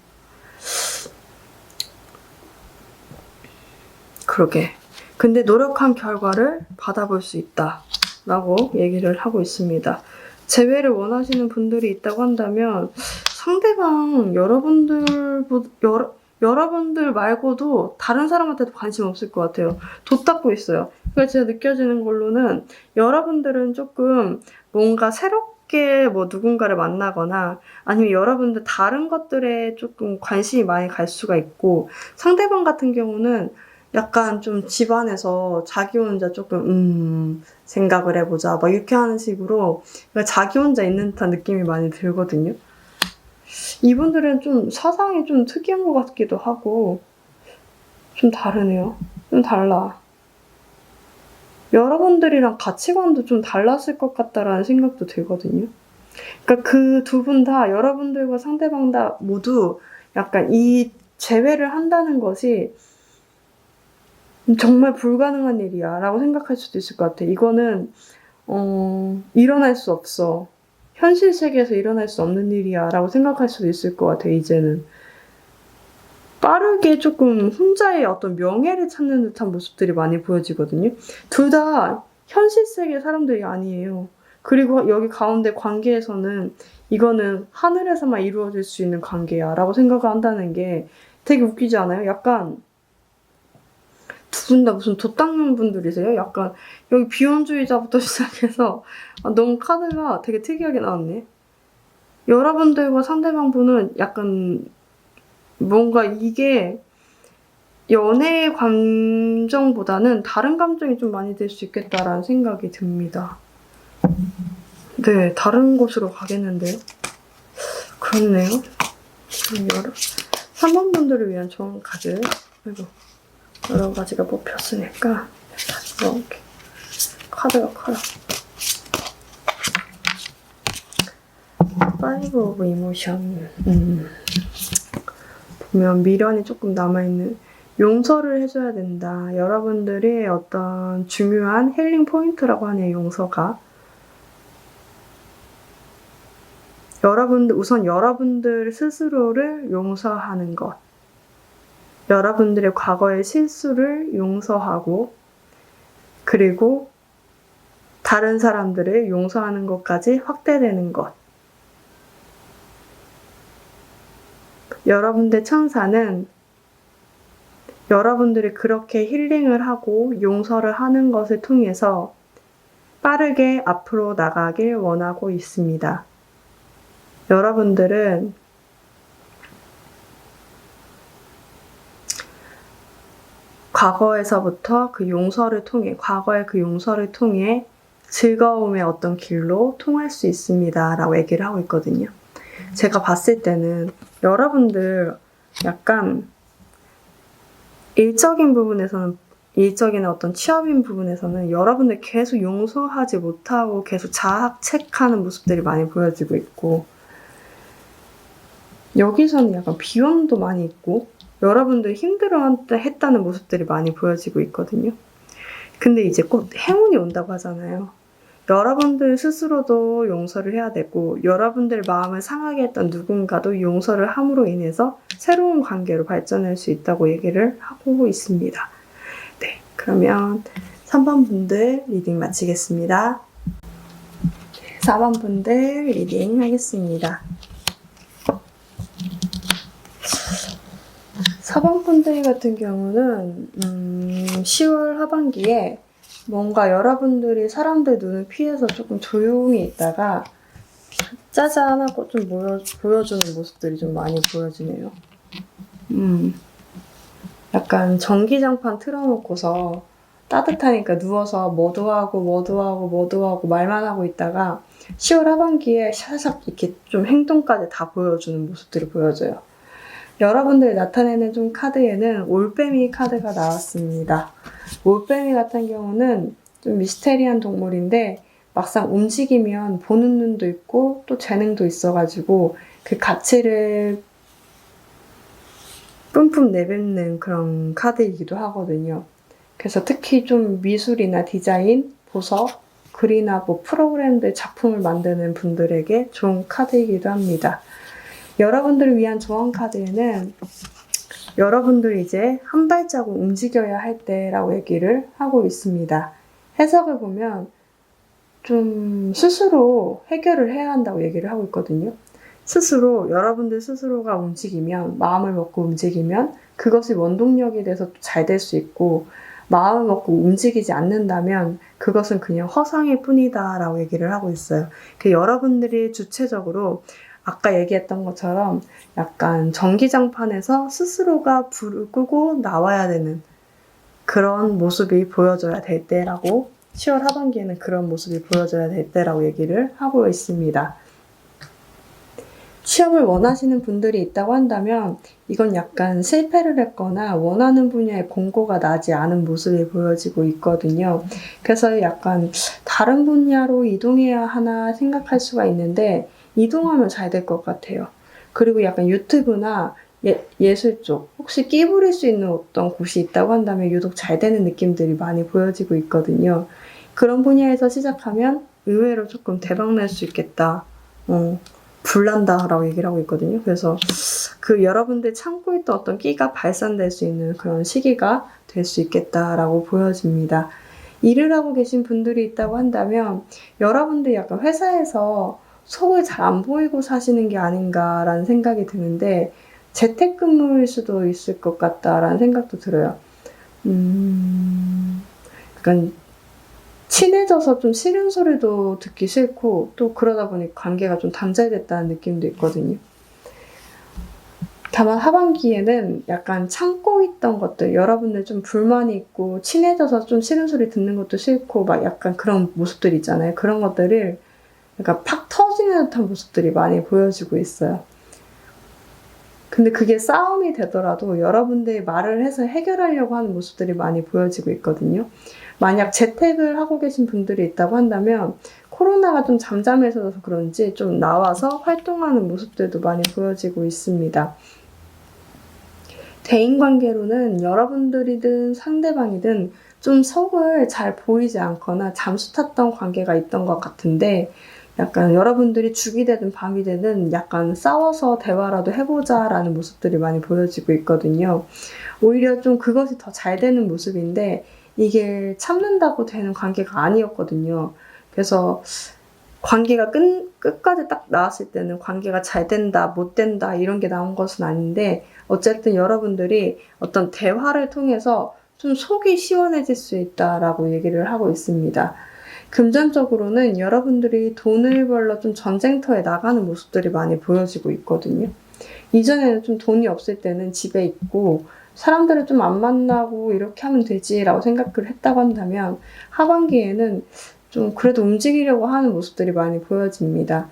그러게. 근데 노력한 결과를 받아볼 수 있다. 라고 얘기를 하고 있습니다. 재회를 원하시는 분들이 있다고 한다면 상대방 여러분들 말고도 다른 사람한테도 관심 없을 것 같아요. 돛닦고 있어요. 그러니까 제가 느껴지는 걸로는 여러분들은 조금 뭔가 새롭게 누군가를 만나거나 아니면 여러분들 다른 것들에 조금 관심이 많이 갈 수가 있고 상대방 같은 경우는 약간 좀 집안에서 자기 혼자 조금 생각을 해보자 막 이렇게 하는 식으로 자기 혼자 있는 듯한 느낌이 많이 들거든요. 이분들은 좀 사상이 좀 특이한 것 같기도 하고 좀 다르네요. 좀 달라. 여러분들이랑 가치관도 좀 달랐을 것 같다라는 생각도 들거든요. 그러니까 그 두 분 다 여러분들과 상대방 다 모두 약간 이 재회를 한다는 것이 정말 불가능한 일이야 라고 생각할 수도 있을 것 같아. 이거는 일어날 수 없어. 현실 세계에서 일어날 수 없는 일이야 라고 생각할 수도 있을 것 같아. 이제는 빠르게 조금 혼자의 어떤 명예를 찾는 듯한 모습들이 많이 보여지거든요. 둘 다 현실 세계 사람들이 아니에요. 그리고 여기 가운데 관계에서는 이거는 하늘에서만 이루어질 수 있는 관계야 라고 생각을 한다는 게 되게 웃기지 않아요? 약간 두 분 다 무슨 돛 닦는 분들이세요? 약간 여기 비혼주의자부터 시작해서 너무 카드가 되게 특이하게 나왔네. 여러분들과 상대방 분은 약간 뭔가 이게 연애의 감정보다는 다른 감정이 좀 많이 들 수 있겠다라는 생각이 듭니다. 네, 다른 곳으로 가겠는데요? 그렇네요. 3번 분들을 위한 좋은 카드. 아이고, 여러 가지가 뽑혔으니까 다시 넣을게. 카드가 커요. 5 오브 이모션. 보면 미련이 조금 남아있는, 용서를 해줘야 된다. 여러분들의 어떤 중요한 힐링 포인트라고 하네요, 용서가. 우선 여러분들 스스로를 용서하는 것. 여러분들의 과거의 실수를 용서하고, 그리고 다른 사람들을 용서하는 것까지 확대되는 것. 여러분들 천사는 여러분들이 그렇게 힐링을 하고 용서를 하는 것을 통해서 빠르게 앞으로 나가길 원하고 있습니다. 여러분들은 과거에서부터 과거의 그 용서를 통해 즐거움의 어떤 길로 통할 수 있습니다. 라고 얘기를 하고 있거든요. 제가 봤을 때는 여러분들 약간 일적인 어떤 취업인 부분에서는 여러분들 계속 용서하지 못하고 계속 자학책하는 모습들이 많이 보여지고 있고, 여기서는 약간 비용도 많이 있고 여러분들 힘들어했다는 모습들이 많이 보여지고 있거든요. 근데 이제 꼭 행운이 온다고 하잖아요. 여러분들 스스로도 용서를 해야 되고 여러분들 마음을 상하게 했던 누군가도 용서를 함으로 인해서 새로운 관계로 발전할 수 있다고 얘기를 하고 있습니다. 네, 그러면 3번 분들 리딩 마치겠습니다. 4번 분들 리딩 하겠습니다. 4번 분들 같은 경우는 10월 하반기에 뭔가 여러분들이 사람들 눈을 피해서 조금 조용히 있다가 짜잔 하고 좀 보여주는 모습들이 좀 많이 보여지네요. 약간 전기장판 틀어놓고서 따뜻하니까 누워서 뭐도 하고 말만 하고 있다가 10월 하반기에 샤샥 이렇게 좀 행동까지 다 보여주는 모습들이 보여져요. 여러분들이 나타내는 좀 카드에는 올빼미 카드가 나왔습니다. 올빼미 같은 경우는 좀 미스테리한 동물인데 막상 움직이면 보는 눈도 있고 또 재능도 있어가지고 그 가치를 뿜뿜 내뱉는 그런 카드이기도 하거든요. 그래서 특히 좀 미술이나 디자인, 보석, 글이나 뭐 프로그램들 작품을 만드는 분들에게 좋은 카드이기도 합니다. 여러분들을 위한 조언 카드에는 여러분들이 이제 한 발자국 움직여야 할 때라고 얘기를 하고 있습니다. 해석을 보면 좀 스스로 해결을 해야 한다고 얘기를 하고 있거든요. 여러분들 스스로가 움직이면, 마음을 먹고 움직이면 그것이 원동력이 돼서 잘 될 수 있고, 마음을 먹고 움직이지 않는다면 그것은 그냥 허상일 뿐이다 라고 얘기를 하고 있어요. 여러분들이 주체적으로 아까 얘기했던 것처럼 약간 전기장판에서 스스로가 불을 끄고 나와야 되는, 그런 모습이 보여져야 될 때라고 10월 하반기에는 그런 모습이 보여져야 될 때라고 얘기를 하고 있습니다. 취업을 원하시는 분들이 있다고 한다면 이건 약간 실패를 했거나 원하는 분야의 공고가 나지 않은 모습이 보여지고 있거든요. 그래서 약간 다른 분야로 이동해야 하나 생각할 수가 있는데 이동하면 잘 될 것 같아요. 그리고 약간 유튜브나 예술 쪽 혹시 끼 부릴 수 있는 어떤 곳이 있다고 한다면 유독 잘 되는 느낌들이 많이 보여지고 있거든요. 그런 분야에서 시작하면 의외로 조금 대박 날 수 있겠다. 불난다라고 얘기를 하고 있거든요. 그래서 그 여러분들 참고 있던 어떤 끼가 발산될 수 있는 그런 시기가 될 수 있겠다라고 보여집니다. 일을 하고 계신 분들이 있다고 한다면 여러분들 약간 회사에서 속을 잘 안 보이고 사시는 게 아닌가라는 생각이 드는데 재택근무일 수도 있을 것 같다라는 생각도 들어요. 약간 친해져서 좀 싫은 소리도 듣기 싫고 또 그러다 보니 관계가 좀 단절됐다는 느낌도 있거든요. 다만 하반기에는 약간 참고 있던 것들, 여러분들 좀 불만이 있고 친해져서 좀 싫은 소리 듣는 것도 싫고 막 약간 그런 모습들 있잖아요. 그런 것들을 약간 팍 터지는 듯한 모습들이 많이 보여지고 있어요. 근데 그게 싸움이 되더라도 여러분들이 말을 해서 해결하려고 하는 모습들이 많이 보여지고 있거든요. 만약 재택을 하고 계신 분들이 있다고 한다면 코로나가 좀 잠잠해서 그런지 좀 나와서 활동하는 모습들도 많이 보여지고 있습니다. 대인관계로는 여러분들이든 상대방이든 좀 속을 잘 보이지 않거나 잠수 탔던 관계가 있던 것 같은데 약간 여러분들이 죽이 되든 밤이 되든 약간 싸워서 대화라도 해보자라는 모습들이 많이 보여지고 있거든요. 오히려 좀 그것이 더 잘 되는 모습인데 이게 참는다고 되는 관계가 아니었거든요. 그래서 관계가 끝까지 딱 나왔을 때는 관계가 잘 된다, 못 된다 이런 게 나온 것은 아닌데 어쨌든 여러분들이 어떤 대화를 통해서 좀 속이 시원해질 수 있다라고 얘기를 하고 있습니다. 금전적으로는 여러분들이 돈을 벌러 좀 전쟁터에 나가는 모습들이 많이 보여지고 있거든요. 이전에는 좀 돈이 없을 때는 집에 있고 사람들을 좀 안 만나고 이렇게 하면 되지라고 생각을 했다고 한다면 하반기에는 좀 그래도 움직이려고 하는 모습들이 많이 보여집니다.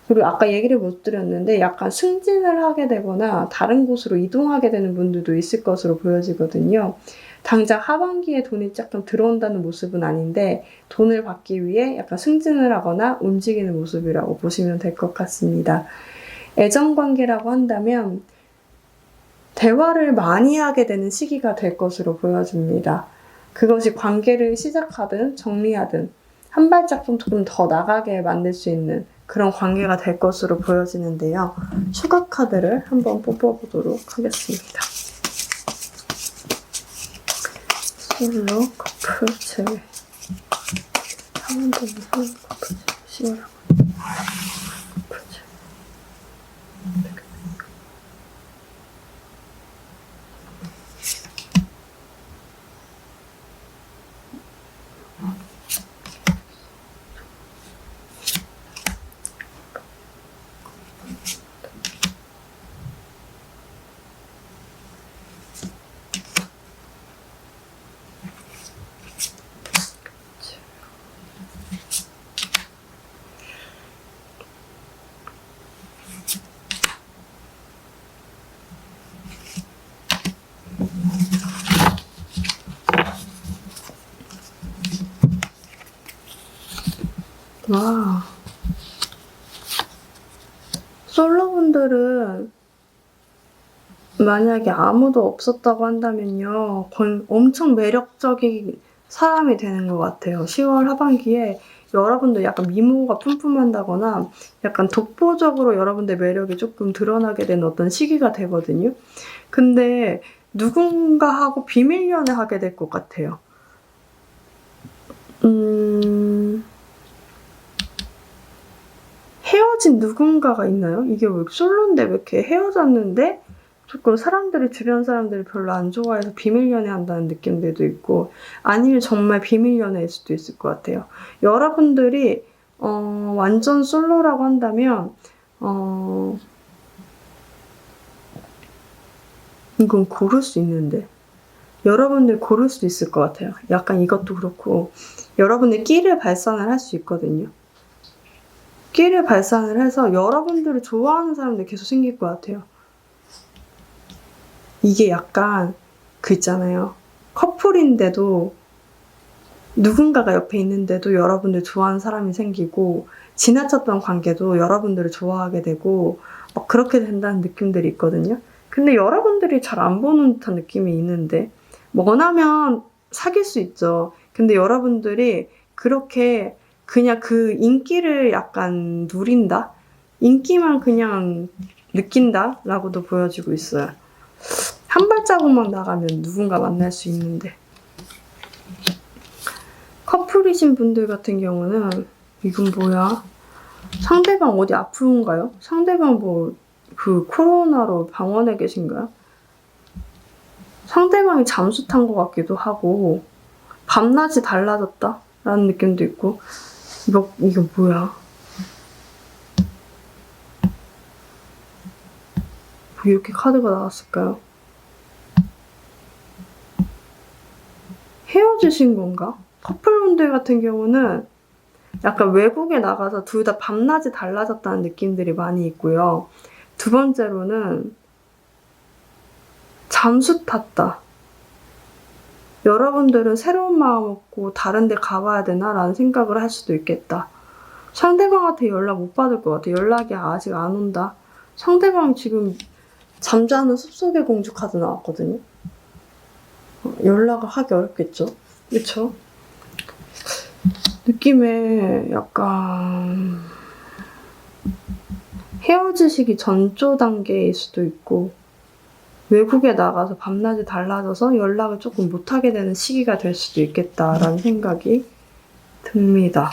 그리고 아까 얘기를 못 드렸는데 약간 승진을 하게 되거나 다른 곳으로 이동하게 되는 분들도 있을 것으로 보여지거든요. 당장 하반기에 돈이 조금 들어온다는 모습은 아닌데 돈을 받기 위해 약간 승진을 하거나 움직이는 모습이라고 보시면 될 것 같습니다. 애정관계라고 한다면 대화를 많이 하게 되는 시기가 될 것으로 보여집니다. 그것이 관계를 시작하든 정리하든 한 발짝 좀 조금 더 나가게 만들 수 있는 그런 관계가 될 것으로 보여지는데요. 추가 카드를 한번 뽑아보도록 하겠습니다. 솔로, 커플, 제외. 한 번 더 솔로, 커플, 제외. 10월 커플, 제외. 와. 솔로분들은 만약에 아무도 없었다고 한다면요. 엄청 매력적인 사람이 되는 것 같아요. 10월 하반기에 여러분들 약간 미모가 뿜뿜한다거나 약간 독보적으로 여러분들 매력이 조금 드러나게 되는 어떤 시기가 되거든요. 근데 누군가하고 비밀 연애하게 될 것 같아요. 헤어진 누군가가 있나요? 이게 왜 솔로인데 왜 이렇게 헤어졌는데 조금 사람들이 주변 사람들이 별로 안 좋아해서 비밀 연애한다는 느낌들도 있고 아니면 정말 비밀 연애일 수도 있을 것 같아요. 여러분들이 완전 솔로라고 한다면 이건 고를 수 있는데 여러분들 고를 수도 있을 것 같아요. 약간 이것도 그렇고 여러분들 끼를 발산을 할 수 있거든요. 끼를 발산을 해서 여러분들을 좋아하는 사람들이 계속 생길 것 같아요. 이게 약간 그 있잖아요. 커플인데도 누군가가 옆에 있는데도 여러분들 좋아하는 사람이 생기고 지나쳤던 관계도 여러분들을 좋아하게 되고 막 그렇게 된다는 느낌들이 있거든요. 근데 여러분들이 잘 안 보는 듯한 느낌이 있는데 원하면 사귈 수 있죠. 근데 여러분들이 그렇게 그냥 그 인기를 약간 누린다? 인기만 그냥 느낀다? 라고도 보여지고 있어요. 한 발자국만 나가면 누군가 만날 수 있는데. 커플이신 분들 같은 경우는 이건 뭐야? 상대방 어디 아픈가요? 상대방 뭐 그 코로나로 병원에 계신가요? 상대방이 잠수 탄 것 같기도 하고 밤낮이 달라졌다 라는 느낌도 있고 이거 뭐야? 뭐 이렇게 카드가 나왔을까요? 헤어지신 건가? 커플분들 같은 경우는 약간 외국에 나가서 둘 다 밤낮이 달라졌다는 느낌들이 많이 있고요. 두 번째로는 잠수 탔다. 여러분들은 새로운 마음 먹고 다른 데 가봐야 되나? 라는 생각을 할 수도 있겠다. 상대방한테 연락 못 받을 것 같아. 연락이 아직 안 온다. 상대방 지금 잠자는 숲속의 공주 카드 나왔거든요. 연락을 하기 어렵겠죠? 그쵸? 느낌에 약간 헤어지시기 전조 단계일 수도 있고 외국에 나가서 밤낮이 달라져서 연락을 조금 못하게 되는 시기가 될 수도 있겠다라는 생각이 듭니다.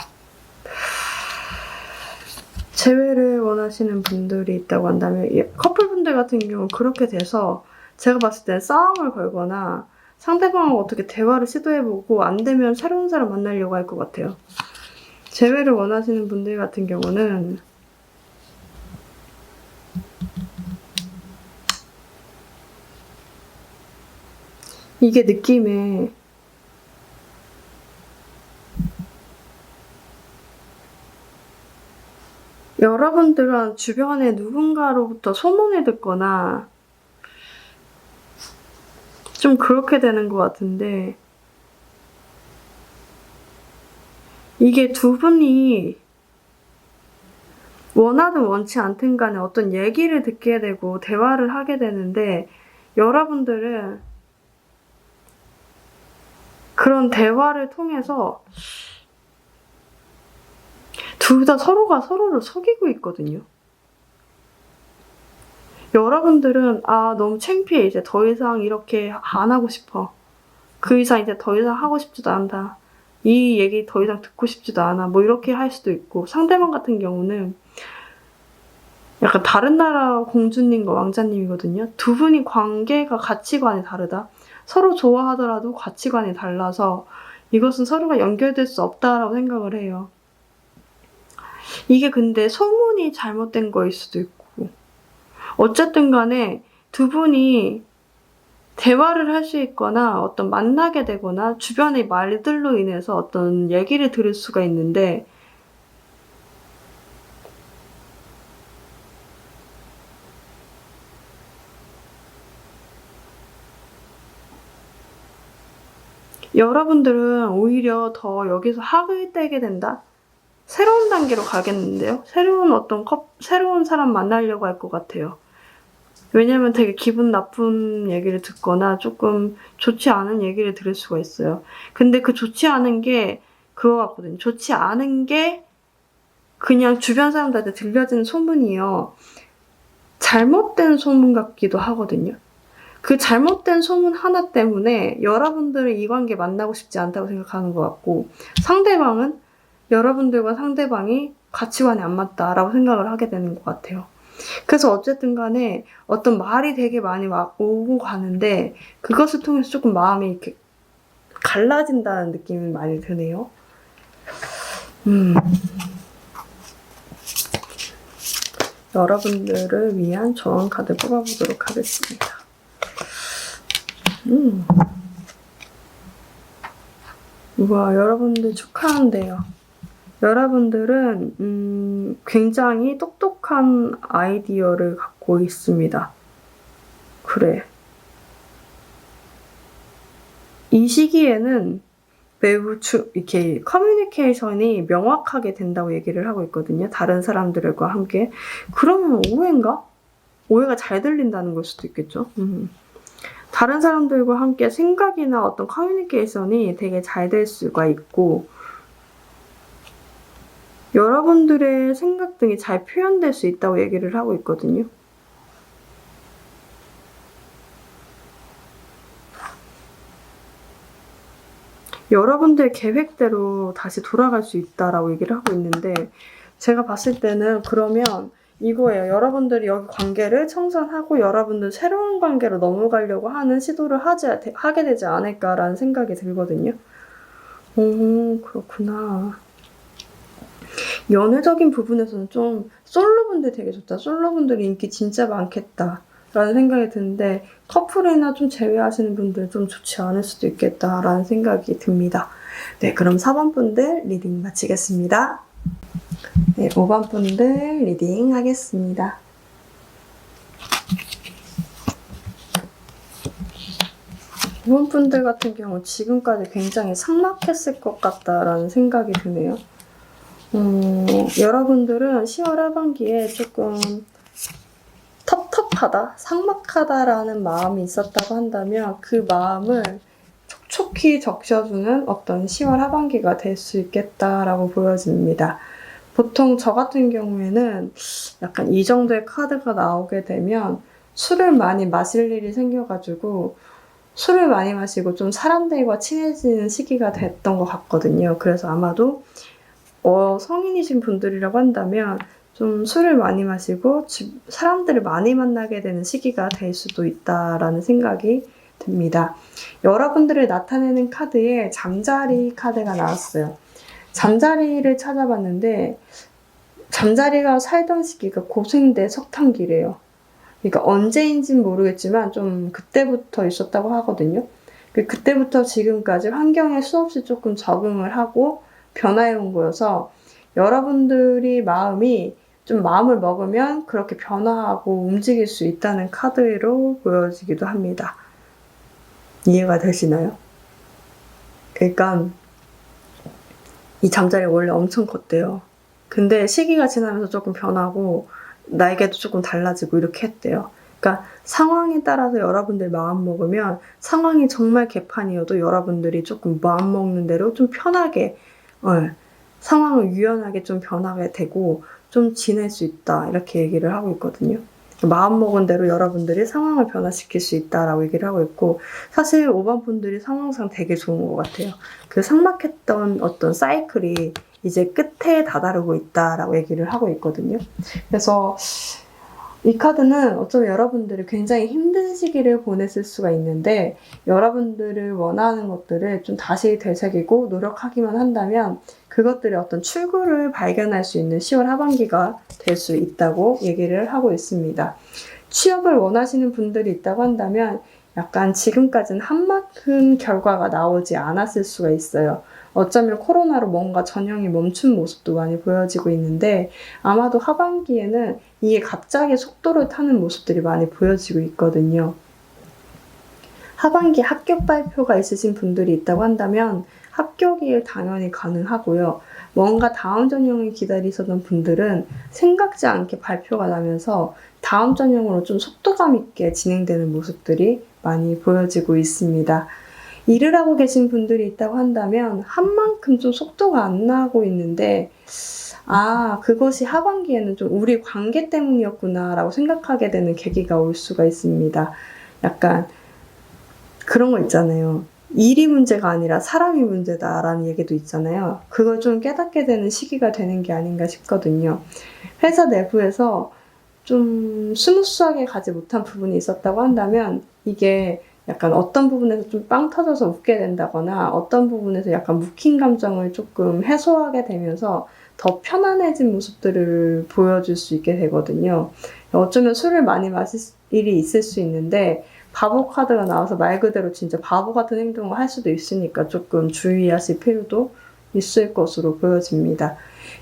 재회를 원하시는 분들이 있다고 한다면 커플분들 같은 경우 그렇게 돼서 제가 봤을 때 싸움을 걸거나 상대방하고 어떻게 대화를 시도해보고 안 되면 새로운 사람 만나려고 할 것 같아요. 재회를 원하시는 분들 같은 경우는 이게 느낌에 여러분들은 주변에 누군가로부터 소문을 듣거나 좀 그렇게 되는 것 같은데 이게 두 분이 원하든 원치 않든 간에 어떤 얘기를 듣게 되고 대화를 하게 되는데 여러분들은 그런 대화를 통해서 둘 다 서로가 서로를 속이고 있거든요. 여러분들은 너무 창피해. 이제 더 이상 이렇게 안 하고 싶어. 그 이상 이제 더 이상 하고 싶지도 않다. 이 얘기 더 이상 듣고 싶지도 않아. 뭐 이렇게 할 수도 있고 상대방 같은 경우는 약간 다른 나라 공주님과 왕자님이거든요. 두 분이 관계가 가치관이 다르다. 서로 좋아하더라도 가치관이 달라서 이것은 서로가 연결될 수 없다라고 생각을 해요. 이게 근데 소문이 잘못된 거일 수도 있고 어쨌든 간에 두 분이 대화를 할 수 있거나 어떤 만나게 되거나 주변의 말들로 인해서 어떤 얘기를 들을 수가 있는데 여러분들은 오히려 더 여기서 학을 떼게 된다? 새로운 단계로 가겠는데요? 새로운 사람 만나려고 할 것 같아요. 왜냐면 되게 기분 나쁜 얘기를 듣거나 조금 좋지 않은 얘기를 들을 수가 있어요. 근데 그 좋지 않은 게 그거 같거든요. 좋지 않은 게 그냥 주변 사람들한테 들려지는 소문이요. 잘못된 소문 같기도 하거든요. 그 잘못된 소문 하나 때문에 여러분들은 이 관계 만나고 싶지 않다고 생각하는 것 같고 상대방은 여러분들과 상대방이 가치관이 안 맞다라고 생각을 하게 되는 것 같아요. 그래서 어쨌든 간에 어떤 말이 되게 많이 오고 가는데 그것을 통해서 조금 마음이 이렇게 갈라진다는 느낌이 많이 드네요. 여러분들을 위한 조언 카드 뽑아보도록 하겠습니다. 우와, 여러분들 축하한대요. 여러분들은 굉장히 똑똑한 아이디어를 갖고 있습니다. 그래. 이 시기에는 매우 이렇게 커뮤니케이션이 명확하게 된다고 얘기를 하고 있거든요. 다른 사람들과 함께. 그러면 오해인가? 오해가 잘 들린다는 걸 수도 있겠죠. 다른 사람들과 함께 생각이나 어떤 커뮤니케이션이 되게 잘 될 수가 있고, 여러분들의 생각 등이 잘 표현될 수 있다고 얘기를 하고 있거든요. 여러분들 계획대로 다시 돌아갈 수 있다라고 얘기를 하고 있는데, 제가 봤을 때는 그러면 이거예요. 여러분들이 여기 관계를 청산하고 여러분들 새로운 관계로 넘어가려고 하는 시도를 하게 되지 않을까라는 생각이 들거든요. 그렇구나. 연애적인 부분에서는 좀 솔로분들 되게 좋다. 솔로분들이 인기 진짜 많겠다. 라는 생각이 드는데 커플이나 좀 제외하시는 분들 좀 좋지 않을 수도 있겠다라는 생각이 듭니다. 네, 그럼 4번 분들 리딩 마치겠습니다. 네, 5번 분들 리딩 하겠습니다. 5번 분들 같은 경우 지금까지 굉장히 삭막했을 것 같다라는 생각이 드네요. 여러분들은 10월 하반기에 조금 텁텁하다, 삭막하다라는 마음이 있었다고 한다면 그 마음을 촉촉히 적셔주는 어떤 10월 하반기가 될 수 있겠다라고 보여집니다. 보통 저 같은 경우에는 약간 이 정도의 카드가 나오게 되면 술을 많이 마실 일이 생겨가지고 술을 많이 마시고 좀 사람들과 친해지는 시기가 됐던 것 같거든요. 그래서 아마도 성인이신 분들이라고 한다면 좀 술을 많이 마시고 사람들을 많이 만나게 되는 시기가 될 수도 있다라는 생각이 듭니다. 여러분들을 나타내는 카드에 잠자리 카드가 나왔어요. 잠자리를 찾아봤는데 잠자리가 살던 시기가 고생대 석탄기래요. 그러니까 언제인지는 모르겠지만 좀 그때부터 있었다고 하거든요. 그때부터 지금까지 환경에 수없이 조금 적응을 하고 변화해 온 거여서 여러분들이 마음을 먹으면 그렇게 변화하고 움직일 수 있다는 카드로 보여지기도 합니다. 이해가 되시나요? 그러니까 이 잠자리 원래 엄청 컸대요. 근데 시기가 지나면서 조금 변하고 날개도 조금 달라지고 이렇게 했대요. 그러니까 상황에 따라서 여러분들 마음 먹으면 상황이 정말 개판이어도 여러분들이 조금 마음 먹는 대로 좀 편하게 상황을 유연하게 좀 변하게 되고 좀 지낼 수 있다 이렇게 얘기를 하고 있거든요. 마음먹은 대로 여러분들이 상황을 변화시킬 수 있다라고 얘기를 하고 있고 사실 5번 분들이 상황상 되게 좋은 것 같아요. 그 삭막했던 어떤 사이클이 이제 끝에 다다르고 있다라고 얘기를 하고 있거든요. 그래서 이 카드는 어쩌면 여러분들이 굉장히 힘든 시기를 보냈을 수가 있는데 여러분들을 원하는 것들을 좀 다시 되새기고 노력하기만 한다면 그것들의 어떤 출구를 발견할 수 있는 10월 하반기가 될 수 있다고 얘기를 하고 있습니다. 취업을 원하시는 분들이 있다고 한다면 약간 지금까지는 한만큼 결과가 나오지 않았을 수가 있어요. 어쩌면 코로나로 뭔가 전형이 멈춘 모습도 많이 보여지고 있는데 아마도 하반기에는 이게 갑자기 속도를 타는 모습들이 많이 보여지고 있거든요. 하반기 합격 발표가 있으신 분들이 있다고 한다면 합격이 당연히 가능하고요. 뭔가 다음 전형을 기다리시던 분들은 생각지 않게 발표가 나면서 다음 전형으로 좀 속도감 있게 진행되는 모습들이 많이 보여지고 있습니다. 일을 하고 계신 분들이 있다고 한다면 한 만큼 좀 속도가 안 나고 있는데 그것이 하반기에는 좀 우리 관계 때문이었구나 라고 생각하게 되는 계기가 올 수가 있습니다. 약간 그런 거 있잖아요. 일이 문제가 아니라 사람이 문제다라는 얘기도 있잖아요. 그걸 좀 깨닫게 되는 시기가 되는 게 아닌가 싶거든요. 회사 내부에서 좀 스무스하게 가지 못한 부분이 있었다고 한다면 이게 약간 어떤 부분에서 좀 빵 터져서 웃게 된다거나 어떤 부분에서 약간 묵힌 감정을 조금 해소하게 되면서 더 편안해진 모습들을 보여줄 수 있게 되거든요. 어쩌면 술을 많이 마실 일이 있을 수 있는데 바보 카드가 나와서 말 그대로 진짜 바보 같은 행동을 할 수도 있으니까 조금 주의하실 필요도 있을 것으로 보여집니다.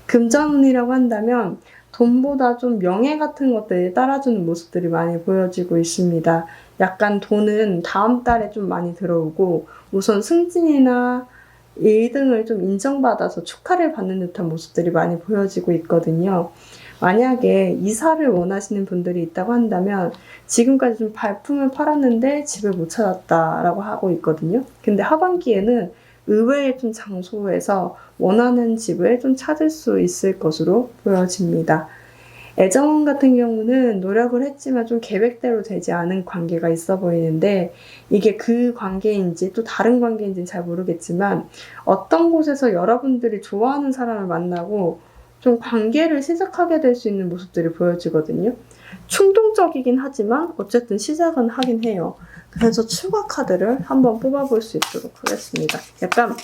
금전운이라고 한다면 돈보다 좀 명예 같은 것들이 따라주는 모습들이 많이 보여지고 있습니다. 약간 돈은 다음 달에 좀 많이 들어오고 우선 승진이나 1등을 좀 인정받아서 축하를 받는 듯한 모습들이 많이 보여지고 있거든요. 만약에 이사를 원하시는 분들이 있다고 한다면 지금까지 좀 발품을 팔았는데 집을 못 찾았다라고 하고 있거든요. 근데 하반기에는 의외의 좀 장소에서 원하는 집을 좀 찾을 수 있을 것으로 보여집니다. 애정원 같은 경우는 노력을 했지만 좀 계획대로 되지 않은 관계가 있어 보이는데 이게 그 관계인지 또 다른 관계인지는 잘 모르겠지만 어떤 곳에서 여러분들이 좋아하는 사람을 만나고 좀 관계를 시작하게 될 수 있는 모습들이 보여지거든요. 충동적이긴 하지만 어쨌든 시작은 하긴 해요. 그래서 추가 카드를 한번 뽑아볼 수 있도록 하겠습니다. 약간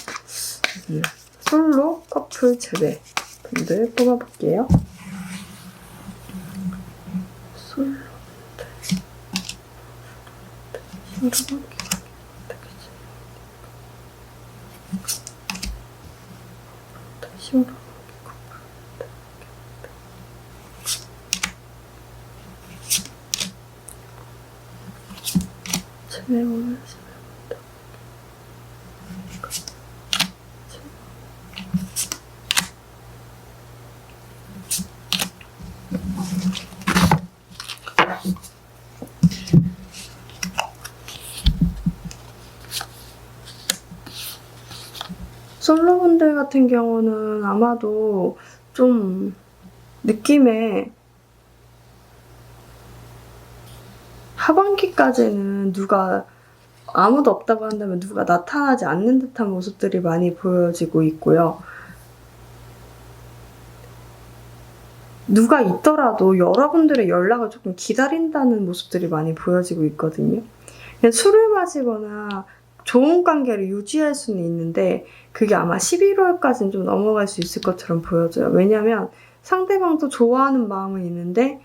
솔로 커플 제외 분들 뽑아볼게요. 솔로 제외 원하시는 솔로분들 같은 경우는 아마도 좀 느낌에 하반기까지는 누가 아무도 없다고 한다면 누가 나타나지 않는 듯한 모습들이 많이 보여지고 있고요. 누가 있더라도 여러분들의 연락을 조금 기다린다는 모습들이 많이 보여지고 있거든요. 그냥 술을 마시거나 좋은 관계를 유지할 수는 있는데 그게 아마 11월까지는 좀 넘어갈 수 있을 것처럼 보여져요. 왜냐하면 상대방도 좋아하는 마음은 있는데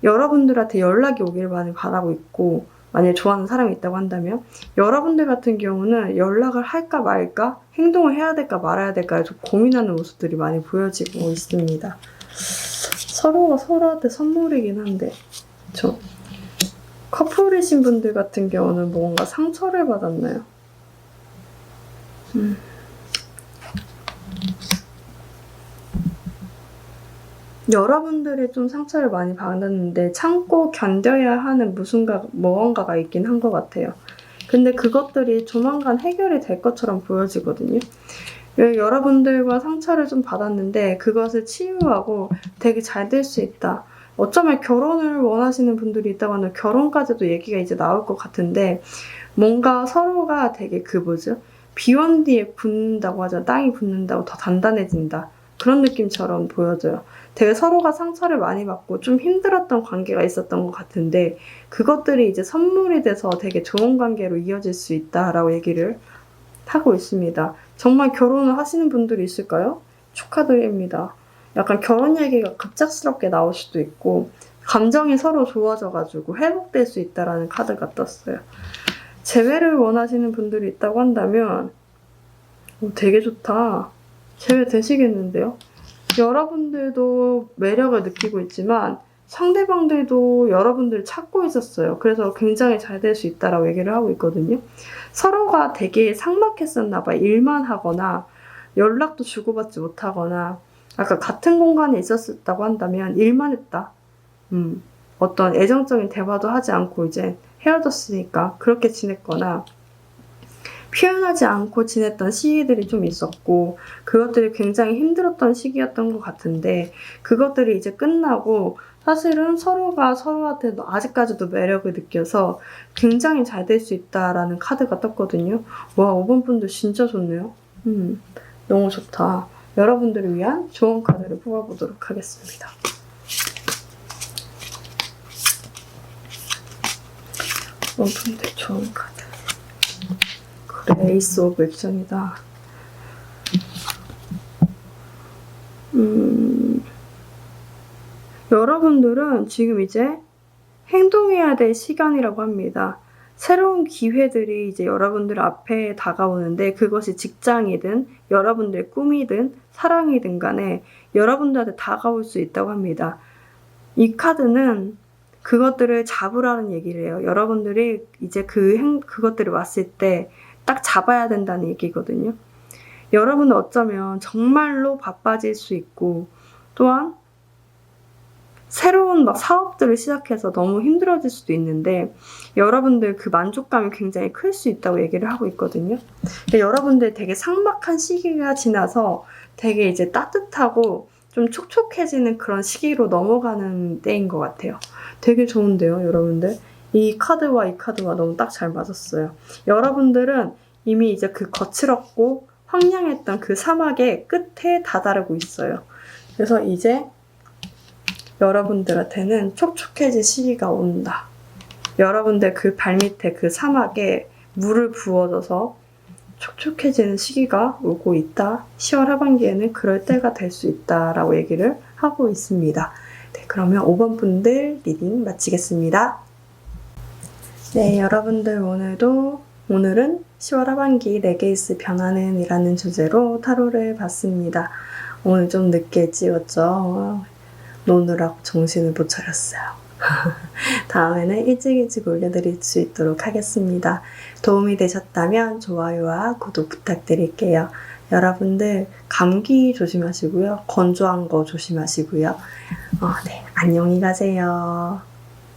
여러분들한테 연락이 오기를 많이 바라고 있고 만약에 좋아하는 사람이 있다고 한다면 여러분들 같은 경우는 연락을 할까 말까 행동을 해야 될까 말아야 될까 좀 고민하는 모습들이 많이 보여지고 있습니다. 서로가 서로한테 선물이긴 한데 그쵸? 커플이신 분들 같은 경우는 뭔가 상처를 받았나요? 여러분들이 좀 상처를 많이 받았는데 참고 견뎌야 하는 무언가가 있긴 한 것 같아요. 근데 그것들이 조만간 해결이 될 것처럼 보여지거든요. 여러분들과 상처를 좀 받았는데 그것을 치유하고 되게 잘 될 수 있다. 어쩌면 결혼을 원하시는 분들이 있다고 하면 결혼까지도 얘기가 이제 나올 것 같은데 뭔가 서로가 되게 비온 뒤에 굳는다고 하죠. 땅이 굳는다고 더 단단해진다. 그런 느낌처럼 보여져요. 되게 서로가 상처를 많이 받고 좀 힘들었던 관계가 있었던 것 같은데 그것들이 이제 선물이 돼서 되게 좋은 관계로 이어질 수 있다라고 얘기를 하고 있습니다. 정말 결혼을 하시는 분들이 있을까요? 축하드립니다. 약간 결혼 얘기가 급작스럽게 나올 수도 있고 감정이 서로 좋아져가지고 회복될 수 있다라는 카드가 떴어요. 재회를 원하시는 분들이 있다고 한다면 되게 좋다. 재회 되시겠는데요? 여러분들도 매력을 느끼고 있지만 상대방들도 여러분들을 찾고 있었어요. 그래서 굉장히 잘 될 수 있다라고 얘기를 하고 있거든요. 서로가 되게 삭막했었나 봐. 일만 하거나 연락도 주고받지 못하거나 아까 같은 공간에 있었다고 한다면 일만 했다. 어떤 애정적인 대화도 하지 않고 이제 헤어졌으니까 그렇게 지냈거나 표현하지 않고 지냈던 시기들이 좀 있었고 그것들이 굉장히 힘들었던 시기였던 것 같은데 그것들이 이제 끝나고 사실은 서로가 서로한테 아직까지도 매력을 느껴서 굉장히 잘 될 수 있다라는 카드가 떴거든요. 와, 5번 분들 진짜 좋네요. 너무 좋다. 여러분들을 위한 좋은 카드를 뽑아보도록 하겠습니다. 5번 분들 좋은 카드. 그래, 에이스 오브 액션이다. 여러분들은 지금 이제 행동해야 될 시간이라고 합니다. 새로운 기회들이 이제 여러분들 앞에 다가오는데 그것이 직장이든 여러분들의 꿈이든 사랑이든 간에 여러분들한테 다가올 수 있다고 합니다. 이 카드는 그것들을 잡으라는 얘기를 해요. 여러분들이 이제 그것들이 왔을 때 딱 잡아야 된다는 얘기거든요. 여러분은 어쩌면 정말로 바빠질 수 있고 또한 새로운 사업들을 시작해서 너무 힘들어질 수도 있는데 여러분들 그 만족감이 굉장히 클 수 있다고 얘기를 하고 있거든요. 여러분들 되게 삭막한 시기가 지나서 되게 이제 따뜻하고 좀 촉촉해지는 그런 시기로 넘어가는 때인 것 같아요. 되게 좋은데요, 여러분들? 이 카드와 이 카드가 너무 딱 잘 맞았어요. 여러분들은 이미 이제 그 거칠었고 황량했던 그 사막의 끝에 다다르고 있어요. 그래서 이제 여러분들한테는 촉촉해질 시기가 온다. 여러분들 그 발밑에 그 사막에 물을 부어줘서 촉촉해지는 시기가 오고 있다. 10월 하반기에는 그럴 때가 될 수 있다라고 얘기를 하고 있습니다. 네, 그러면 5번 분들 리딩 마치겠습니다. 네, 여러분들 오늘은 10월 하반기 레게이스 변화는 이라는 주제로 타로를 봤습니다. 오늘 좀 늦게 찍었죠. 노느라고 정신을 못 차렸어요. 다음에는 일찍 올려드릴 수 있도록 하겠습니다. 도움이 되셨다면 좋아요와 구독 부탁드릴게요. 여러분들 감기 조심하시고요. 건조한 거 조심하시고요. 네, 안녕히 가세요.